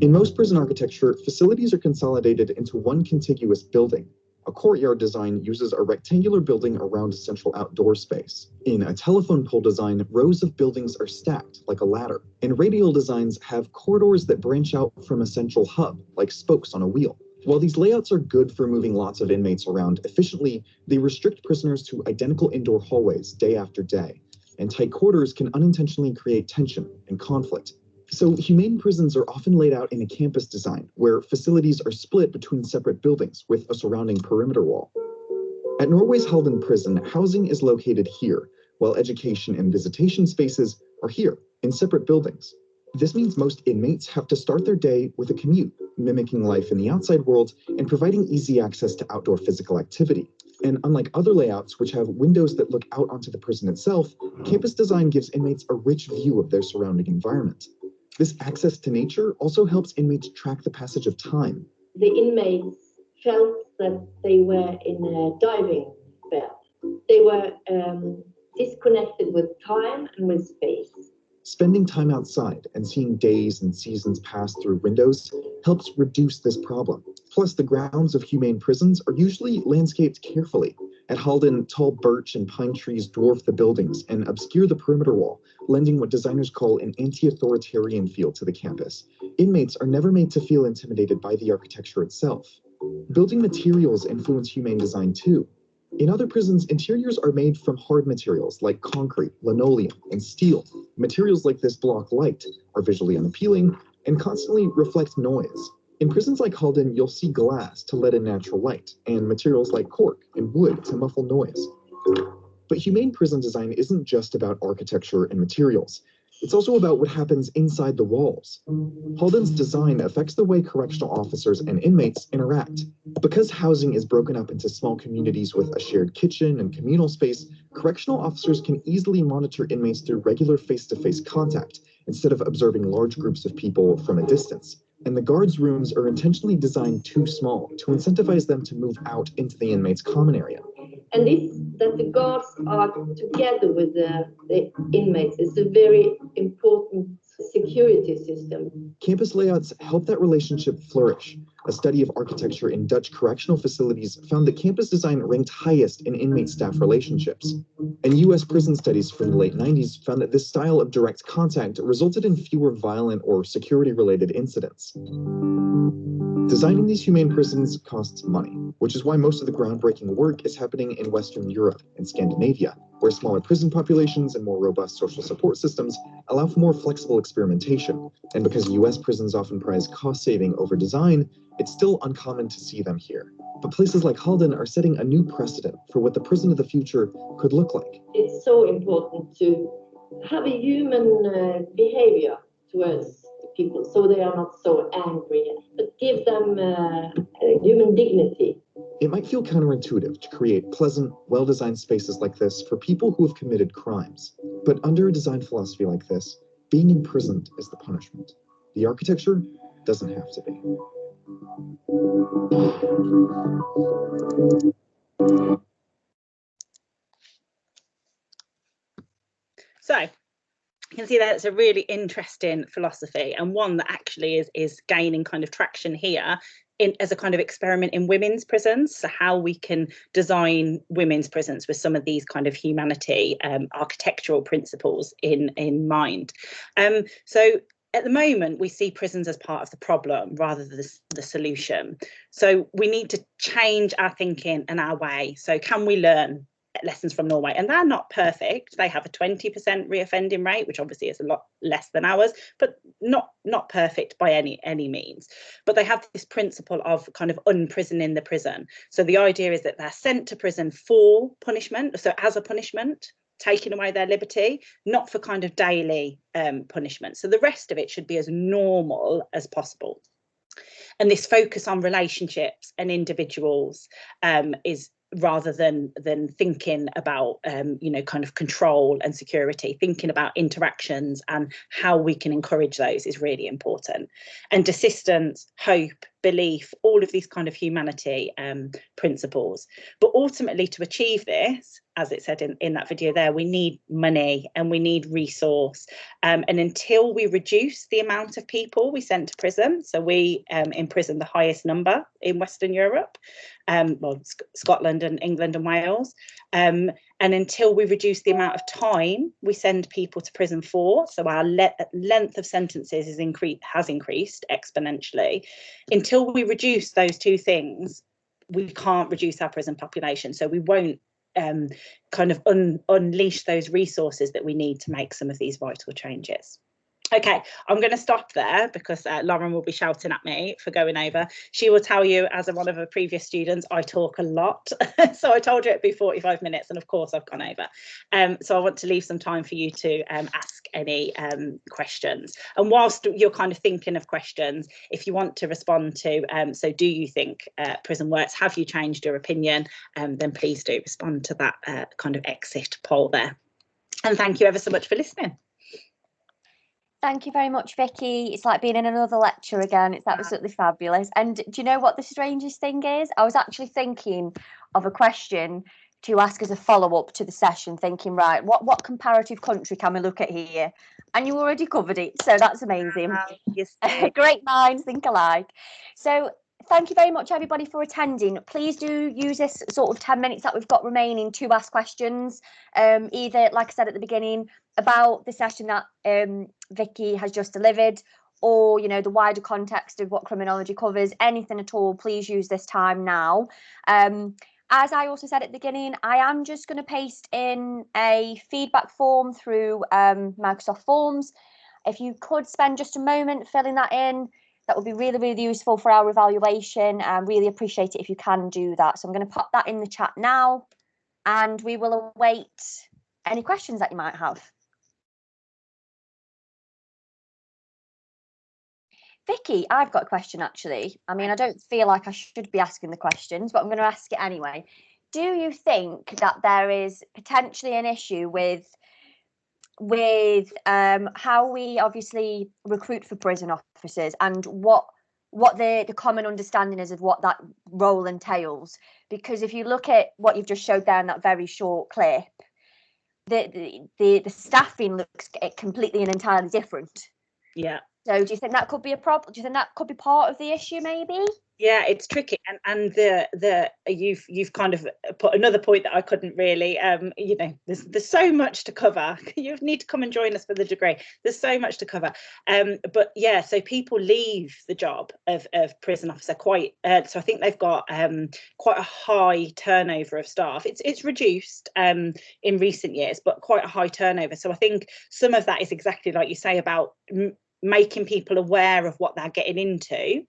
In most prison architecture, facilities are consolidated into one contiguous building. A courtyard design uses a rectangular building around a central outdoor space. In a telephone pole design, rows of buildings are stacked like a ladder. And radial designs have corridors that branch out from a central hub, like spokes on a wheel. While these layouts are good for moving lots of inmates around efficiently, they restrict prisoners to identical indoor hallways day after day. And tight quarters can unintentionally create tension and conflict. So humane prisons are often laid out in a campus design, where facilities are split between separate buildings with a surrounding perimeter wall. At Norway's Halden prison, housing is located here, while education and visitation spaces are here, in separate buildings. This means most inmates have to start their day with a commute, mimicking life in the outside world and providing easy access to outdoor physical activity. And unlike other layouts, which have windows that look out onto the prison itself, campus design gives inmates a rich view of their surrounding environment. This access to nature also helps inmates track the passage of time. The inmates felt that they were in a diving bell. They were disconnected with time and with space. Spending time outside and seeing days and seasons pass through windows helps reduce this problem. Plus, the grounds of humane prisons are usually landscaped carefully. At Halden, tall birch and pine trees dwarf the buildings and obscure the perimeter wall, lending what designers call an anti-authoritarian feel to the campus. Inmates are never made to feel intimidated by the architecture itself. Building materials influence humane design too. In other prisons, interiors are made from hard materials like concrete, linoleum, and steel. Materials like this block light, are visually unappealing, and constantly reflect noise. In prisons like Halden, you'll see glass to let in natural light, and materials like cork and wood to muffle noise. But humane prison design isn't just about architecture and materials. It's also about what happens inside the walls. Halden's design affects the way correctional officers and inmates interact. Because housing is broken up into small communities with a shared kitchen and communal space, correctional officers can easily monitor inmates through regular face-to-face contact instead of observing large groups of people from a distance. And the guards' rooms are intentionally designed too small to incentivize them to move out into the inmates' common area. And this, that the guards are together with the inmates, is a very important security system. Campus layouts help that relationship flourish. A study of architecture in Dutch correctional facilities found that campus design ranked highest in inmate-staff relationships. And U.S. prison studies from the late 90s found that this style of direct contact resulted in fewer violent or security-related incidents. Designing these humane prisons costs money, which is why most of the groundbreaking work is happening in Western Europe and Scandinavia, where smaller prison populations and more robust social support systems allow for more flexible experimentation. And because U.S. prisons often prize cost saving over design, it's still uncommon to see them here. But places like Halden are setting a new precedent for what the prison of the future could look like. It's so important to have a human behavior towards people, so they are not so angry, but give them human dignity. It might feel counterintuitive to create pleasant, well-designed spaces like this for people who have committed crimes. But under a design philosophy like this, being imprisoned is the punishment. The architecture doesn't have to be. So you can see that it's a really interesting philosophy, and one that actually is gaining kind of traction here as a kind of experiment in women's prisons. So how we can design women's prisons with some of these kind of humanity architectural principles in mind. So at the moment, we see prisons as part of the problem rather than the solution. So we need to change our thinking and our way. So can we learn lessons from Norway? And they're not perfect. They have a 20% reoffending rate, which obviously is a lot less than ours, but not perfect by any means. But they have this principle of kind of unprisoning the prison. So the idea is that they're sent to prison for punishment, so as a punishment, taking away their liberty, not for kind of daily punishment. So the rest of it should be as normal as possible. And this focus on relationships and individuals is rather than thinking about kind of control and security, thinking about interactions and how we can encourage those is really important. And desistance, hope, belief, all of these kind of humanity principles. But ultimately, to achieve this, as it said in that video there, we need money and we need resource. And until we reduce the amount of people we send to prison, so we imprison the highest number in Western Europe, well, Scotland and England and Wales, and until we reduce the amount of time we send people to prison for, so our length of sentences has increased exponentially. Until we reduce those two things, we can't reduce our prison population. So we won't kind of unleash those resources that we need to make some of these vital changes. Okay, I'm going to stop there because Lauren will be shouting at me for going over. She will tell you, as one of her previous students, I talk a lot. So I told you it'd be 45 minutes, and of course I've gone over. So I want to leave some time for you to ask any questions. And whilst you're kind of thinking of questions, if you want to respond to, so do you think prison works? Have you changed your opinion? Then please do respond to that kind of exit poll there. And thank you ever so much for listening. Thank you very much, Vicky. It's like being in another lecture again. It's absolutely fabulous. And do you know what the strangest thing is? I was actually thinking of a question to ask as a follow-up to the session, thinking, right, what comparative country can we look at here? And you already covered it, so that's amazing. Yes. Great minds think alike. So thank you very much, everybody, for attending. Please do use this sort of 10 minutes that we've got remaining to ask questions, either, like I said at the beginning, about the session that Vicky has just delivered, or, the wider context of what criminology covers, anything at all. Please use this time now. as I also said at the beginning, I am just going to paste in a feedback form through Microsoft Forms. If you could spend just a moment filling that in, that would be really, really useful for our evaluation. I really appreciate it if you can do that. So I'm going to pop that in the chat now, and we will await any questions that you might have. Vicky, I've got a question actually. I mean, I don't feel like I should be asking the questions, but I'm going to ask it anyway. Do you think that there is potentially an issue with how we obviously recruit for prison officers, and what the common understanding is of what that role entails? Because if you look at what you've just showed there in that very short clip, the staffing looks completely and entirely different. Yeah. So do you think that could be a problem? Do you think that could be part of the issue maybe? Yeah, it's tricky, and you've kind of put another point that I couldn't really, you know, there's so much to cover. You need to come and join us for the degree. There's so much to cover, but yeah, so people leave the job of prison officer quite. So I think they've got quite a high turnover of staff. It's reduced in recent years, but quite a high turnover. So I think some of that is exactly like you say about making people aware of what they're getting into,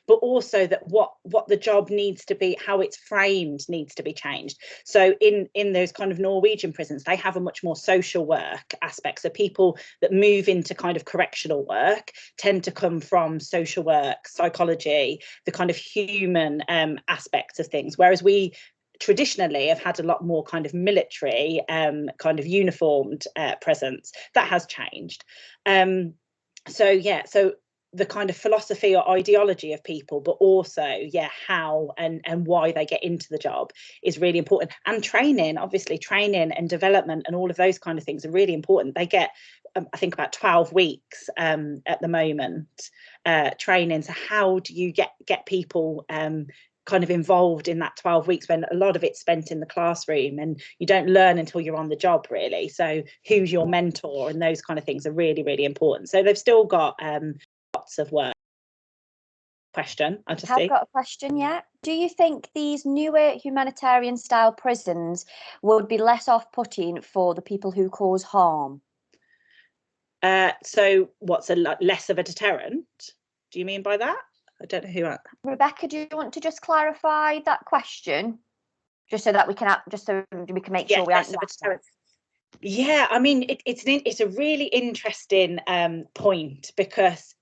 but also that what the job needs to be, how it's framed needs to be changed. So in those kind of Norwegian prisons, they have a much more social work aspect. So people that move into kind of correctional work tend to come from social work, psychology, the kind of human aspects of things, whereas we traditionally have had a lot more kind of military kind of uniformed presence. That has changed. So yeah, so the kind of philosophy or ideology of people, but also, yeah, how and why they get into the job is really important. And training, obviously, training and development and all of those kind of things are really important. They get, I think, about 12 weeks at the moment training. So how do you get people kind of involved in that 12 weeks when a lot of it's spent in the classroom and you don't learn until you're on the job, really? So who's your mentor and those kind of things are really, really important. So they've still got lots of work. Question, I just have got a question. Yeah, do you think these newer humanitarian style prisons would be less off-putting for the people who cause harm? So what's less of a deterrent? Do you mean by that? I don't know who. Rebecca, do you want to just clarify that question, just so that we can make sure we answer that? Yeah, I mean, it's a really interesting point, because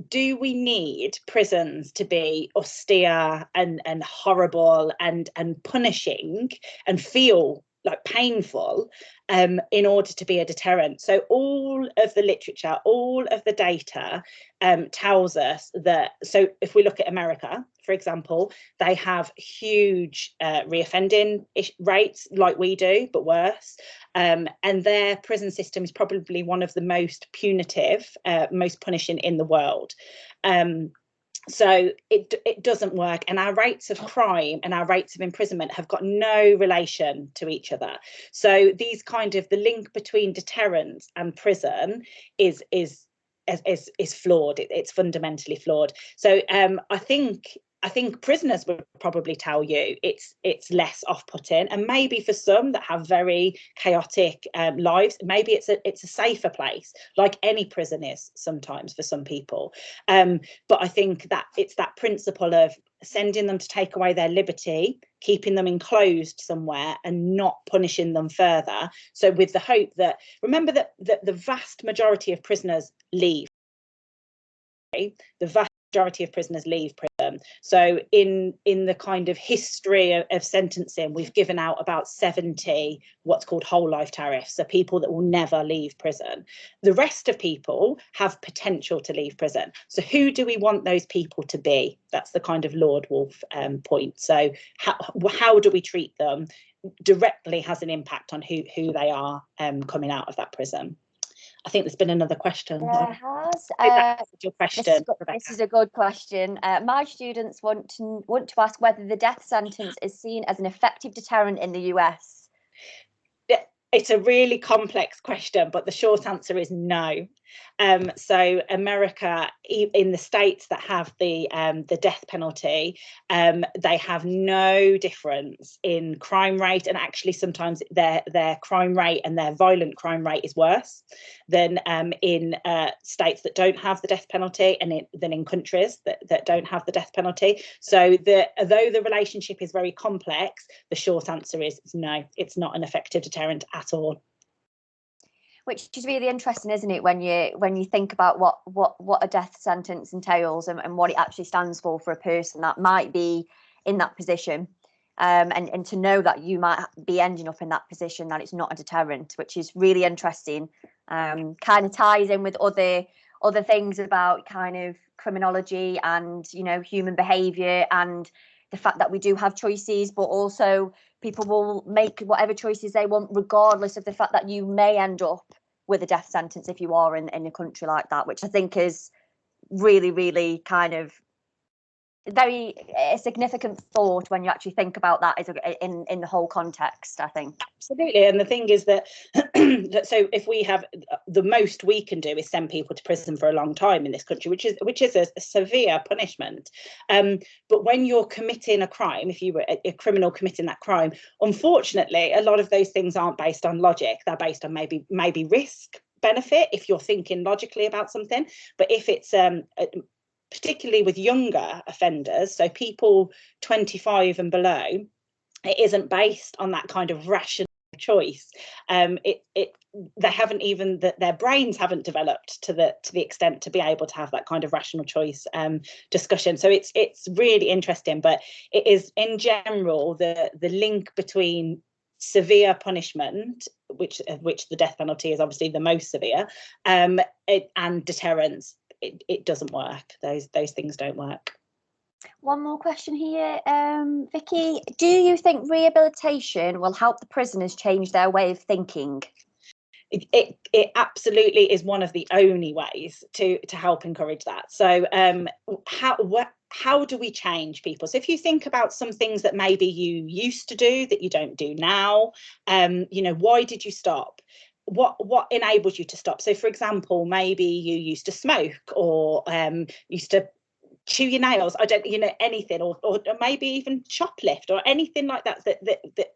do we need prisons to be austere and horrible and punishing and feel like painful in order to be a deterrent? So all of the literature, all of the data tells us that. So if we look at America, for example, they have huge reoffending rates like we do, but worse. And their prison system is probably one of the most punitive, most punishing in the world. So it doesn't work, and our rates of crime and our rates of imprisonment have got no relation to each other. So these kind of, the link between deterrence and prison is flawed. It's fundamentally flawed. So I think prisoners would probably tell you it's less off-putting, and maybe for some that have very chaotic lives, maybe it's a safer place, like any prison is sometimes for some people. But I think that it's that principle of sending them to take away their liberty, keeping them enclosed somewhere and not punishing them further. So with the hope that, remember that the vast majority of prisoners leave. The vast majority of prisoners leave prison. So in the kind of history of sentencing, we've given out about 70 what's called whole life tariffs, so people that will never leave prison. The rest of people have potential to leave prison. So who do we want those people to be? That's the kind of Lord Wolf point. So how do we treat them directly has an impact on who they are coming out of that prison. I think there's been another question. There has. Your question, this is a good question. My students want to ask whether the death sentence is seen as an effective deterrent in the US. It's a really complex question, but the short answer is no. So America, in the states that have the death penalty, they have no difference in crime rate, and actually sometimes their crime rate and their violent crime rate is worse than in states that don't have the death penalty, and than in countries that don't have the death penalty. So though the relationship is very complex, the short answer is no, it's not an effective deterrent at all. Which is really interesting, isn't it, when you think about what a death sentence entails and what it actually stands for a person that might be in that position, and to know that you might be ending up in that position, that it's not a deterrent, which is really interesting. Kind of ties in with other things about kind of criminology and, you know, human behaviour, and the fact that we do have choices, but also people will make whatever choices they want, regardless of the fact that you may end up with a death sentence if you are in a country like that, which I think is really, really kind of very a significant thought when you actually think about that in the whole context, I think. Absolutely. And the thing is that so if we have, the most we can do is send people to prison for a long time in this country, which is a severe punishment. But when you're committing a crime, if you were a criminal committing that crime, unfortunately, a lot of those things aren't based on logic. They're based on maybe risk benefit if you're thinking logically about something. But if it's particularly with younger offenders, so people 25 and below, it isn't based on that kind of rational choice. They haven't even, their brains haven't developed to the extent to be able to have that kind of rational choice discussion. So it's really interesting, but it is in general the link between severe punishment, which the death penalty is obviously the most severe, and deterrence. It doesn't work. Those things don't work. One more question here, Vicky. Do you think rehabilitation will help the prisoners change their way of thinking? It absolutely is one of the only ways to help encourage that. So how do we change people? So if you think about some things that maybe you used to do that you don't do now, you know, why did you stop? What enables you to stop? So for example, maybe you used to smoke, or used to chew your nails, I don't, you know, anything, or maybe even shoplift or anything like that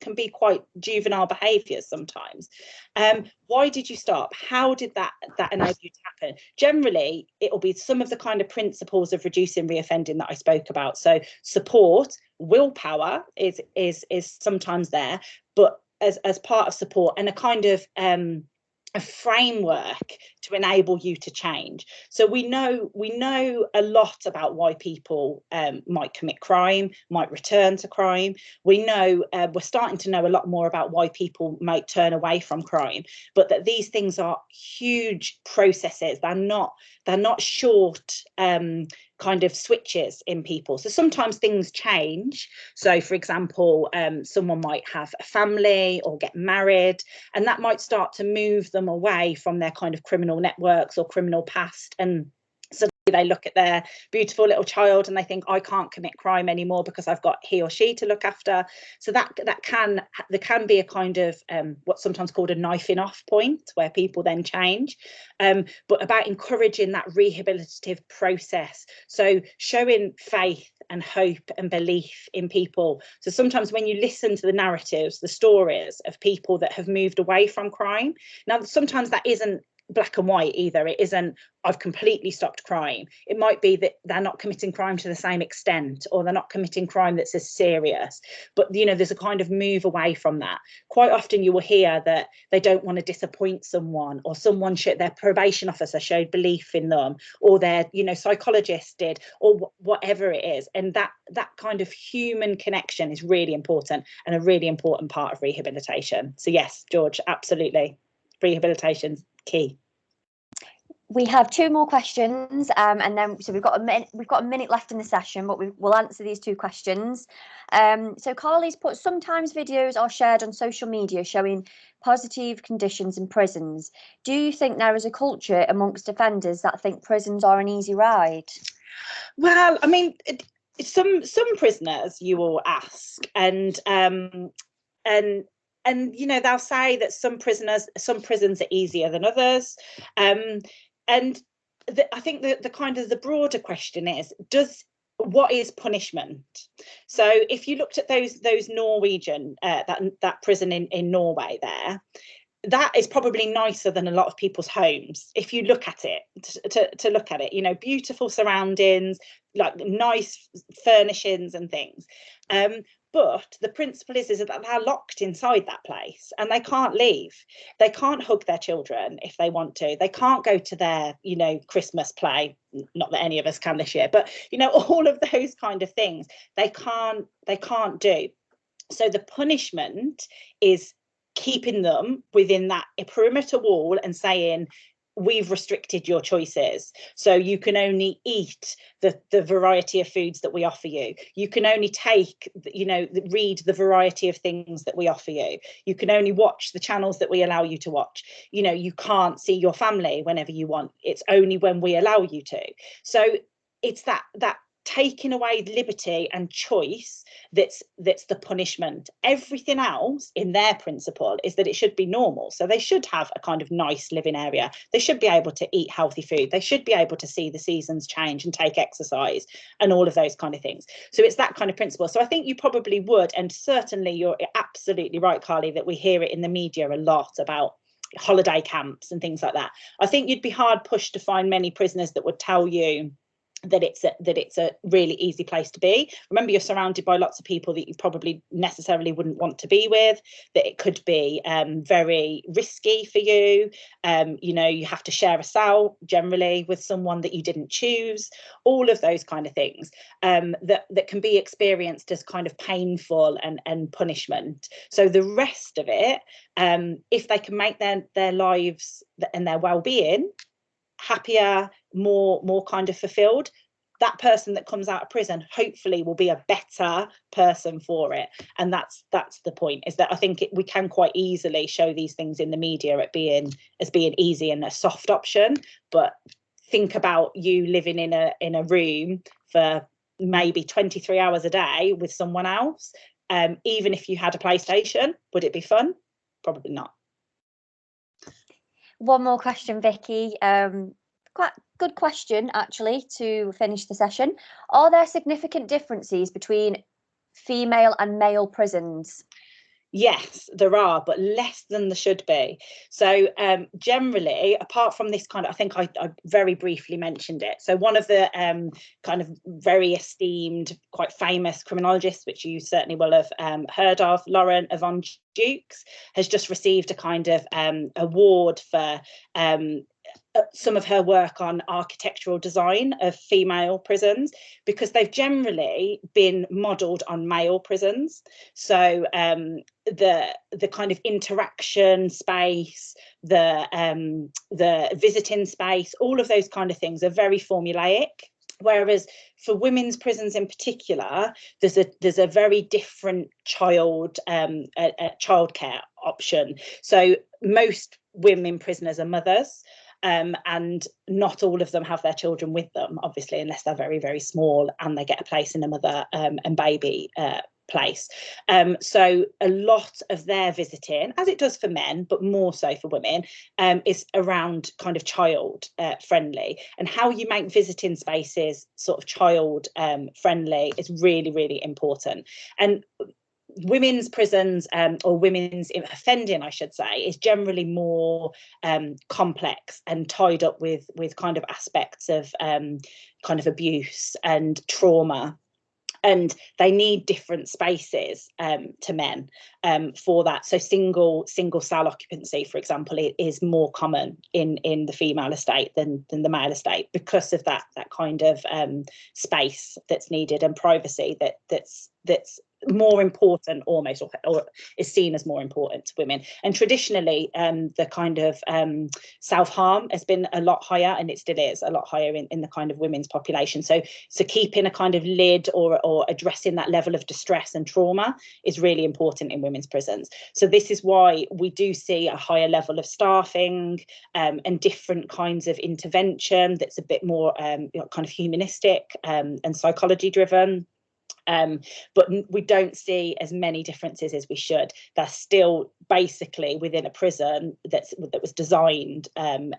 can be quite juvenile behaviours sometimes. Why did you stop? How did that enable you to happen? Generally, it will be some of the kind of principles of reducing reoffending that I spoke about. So support, willpower is sometimes there, but as part of support, and a kind of a framework to enable you to change. So we know a lot about why people might commit crime, might return to crime. We know we're starting to know a lot more about why people might turn away from crime, but that these things are huge processes. They're not short kind of switches in people. So sometimes things change. So for example, someone might have a family or get married, and that might start to move them away from their kind of criminal networks or criminal past, and suddenly they look at their beautiful little child and they think, I can't commit crime anymore because I've got he or she to look after. So there can be a kind of what's sometimes called a knifing off point where people then change, but about encouraging that rehabilitative process. So showing faith and hope and belief in people. So sometimes when you listen to the narratives, the stories of people that have moved away from crime, now sometimes that isn't black and white either. It isn't, I've completely stopped crime. It might be that they're not committing crime to the same extent, or they're not committing crime that's as serious, but you know, there's a kind of move away from that. Quite often you will hear that they don't want to disappoint someone, or their probation officer showed belief in them, or their, you know, psychologist did, or whatever it is. And that kind of human connection is really important, and a really important part of rehabilitation. So yes, George, absolutely, rehabilitation's key. We have two more questions, and then so we've got a minute left in the session, but we'll answer these two questions. So Carly's put, sometimes videos are shared on social media showing positive conditions in prisons. Do you think there is a culture amongst offenders that think prisons are an easy ride? Well, I mean, some prisoners you will ask, and you know, they'll say that some prisons are easier than others. I think the kind of the broader question is, what is punishment? So if you looked at those Norwegian that prison in Norway there, that is probably nicer than a lot of people's homes if you look at it, to look at it, you know, beautiful surroundings, like nice furnishings and things, but the principle is that they're locked inside that place and they can't leave. They can't hug their children if they want to. They can't go to their, you know, Christmas play, not that any of us can this year, but you know, all of those kind of things they can't do. So the punishment is keeping them within that perimeter wall and saying, we've restricted your choices, so you can only eat the variety of foods that we offer you. You can only take, you know, read the variety of things that we offer you. You can only watch the channels that we allow you to watch. You know, you can't see your family whenever you want. It's only when we allow you to. So it's that taking away liberty and choice that's the punishment. Everything else in their principle is that it should be normal. So they should have a kind of nice living area. They should be able to eat healthy food. They should be able to see the seasons change and take exercise and all of those kind of things. So it's that kind of principle. So I think you probably would, and certainly you're absolutely right, Carly, that we hear it in the media a lot about holiday camps and things like that. I think you'd be hard pushed to find many prisoners that would tell you that it's a really easy place to be. Remember, you're surrounded by lots of people that you probably necessarily wouldn't want to be with, that it could be very risky for you. You know, you have to share a cell generally with someone that you didn't choose, all of those kind of things that can be experienced as kind of painful and punishment. So the rest of it, if they can make their lives and their well-being happier, more kind of fulfilled, that person that comes out of prison hopefully will be a better person for it. And that's the point, is that I think we can quite easily show these things in the media as being easy and a soft option, but think about you living in a room for maybe 23 hours a day with someone else. Even if you had a PlayStation, would it be fun? Probably not. One more question, Vicky. Quite good question, actually, to finish the session. Are there significant differences between female and male prisons? Yes, there are, but less than there should be. So generally, apart from this kind of, I think I very briefly mentioned it. So one of the kind of very esteemed, quite famous criminologists, which you certainly will have heard of, Lauren Yvonne Jukes, has just received a kind of award for some of her work on architectural design of female prisons, because they've generally been modelled on male prisons. So the kind of interaction space, the visiting space, all of those kind of things are very formulaic. Whereas for women's prisons in particular, there's a very different childcare option. So most women prisoners are mothers. And not all of them have their children with them, obviously, unless they're very, very small and they get a place in a mother and baby place. So a lot of their visiting, as it does for men, but more so for women, is around kind of child friendly. And how you make visiting spaces sort of child friendly is really, really important. And women's prisons, or women's offending, I should say, is generally more complex and tied up with kind of aspects of kind of abuse and trauma. And they need different spaces to men for that. So single cell occupancy, for example, it is more common in the female estate than the male estate, because of that kind of space that's needed and privacy that's more important almost, or is seen as more important to women. And traditionally the kind of self-harm has been a lot higher, and it still is a lot higher in the kind of women's population. So keeping a kind of lid or addressing that level of distress and trauma is really important in women's prisons. So this is why we do see a higher level of staffing and different kinds of intervention that's a bit more kind of humanistic and psychology driven. but we don't see as many differences as we should. They're still basically within a prison that was designed and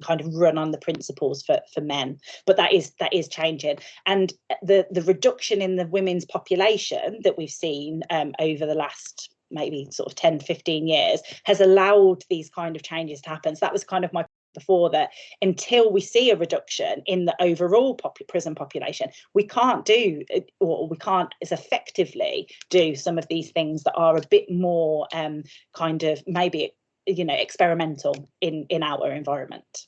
kind of run on the principles for men, but that is changing. And the reduction in the women's population that we've seen over the last maybe sort of 10-15 years has allowed these kind of changes to happen. So that was kind of my before, that until we see a reduction in the overall prison population, we can't do, or we can't as effectively do some of these things that are a bit more kind of maybe, you know, experimental in our environment.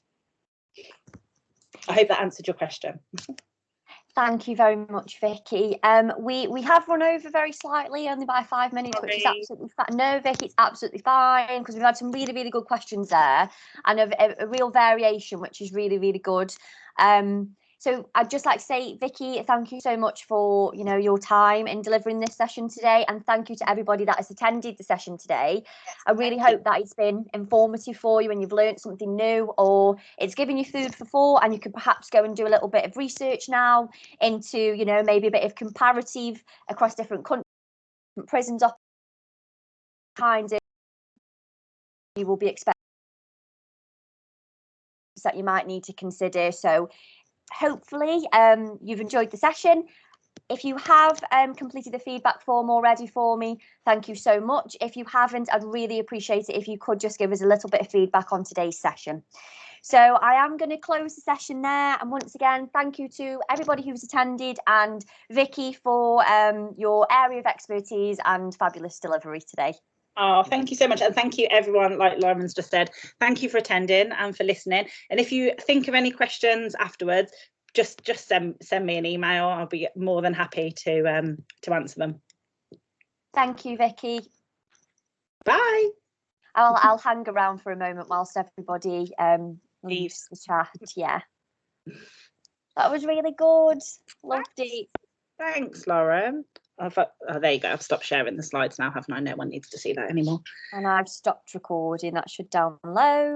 I hope that answered your question. Thank you very much, Vicky. We have run over very slightly, only by 5 minutes, which is absolutely fine. No, Vicky, it's absolutely fine, because we've had some really, really good questions there, and a real variation, which is really, really good. So I'd just like to say, Vicky, thank you so much for, you know, your time in delivering this session today, and thank you to everybody that has attended the session today. I really hope that it's been informative for you and you've learned something new, or it's given you food for thought, and you could perhaps go and do a little bit of research now into, you know, maybe a bit of comparative across different countries, prisons, kinds of you will be expecting that you might need to consider. So hopefully you've enjoyed the session. If you have completed the feedback form already for me, thank you so much. If you haven't, I'd really appreciate it if you could just give us a little bit of feedback on today's session. So I am going to close the session there, and once again, thank you to everybody who's attended, and Vicky for your area of expertise and fabulous delivery today. Oh, thank you so much, and thank you everyone, like Lauren's just said, thank you for attending and for listening. And if you think of any questions afterwards, just send me an email. I'll be more than happy to answer them. Thank you, Vicky. Bye. I'll hang around for a moment whilst everybody leaves the chat. Yeah, that was really good. Loved it. Thanks, Lauren. Oh, there you go. I've stopped sharing the slides now, haven't I? No one needs to see that anymore. And I've stopped recording. That should download.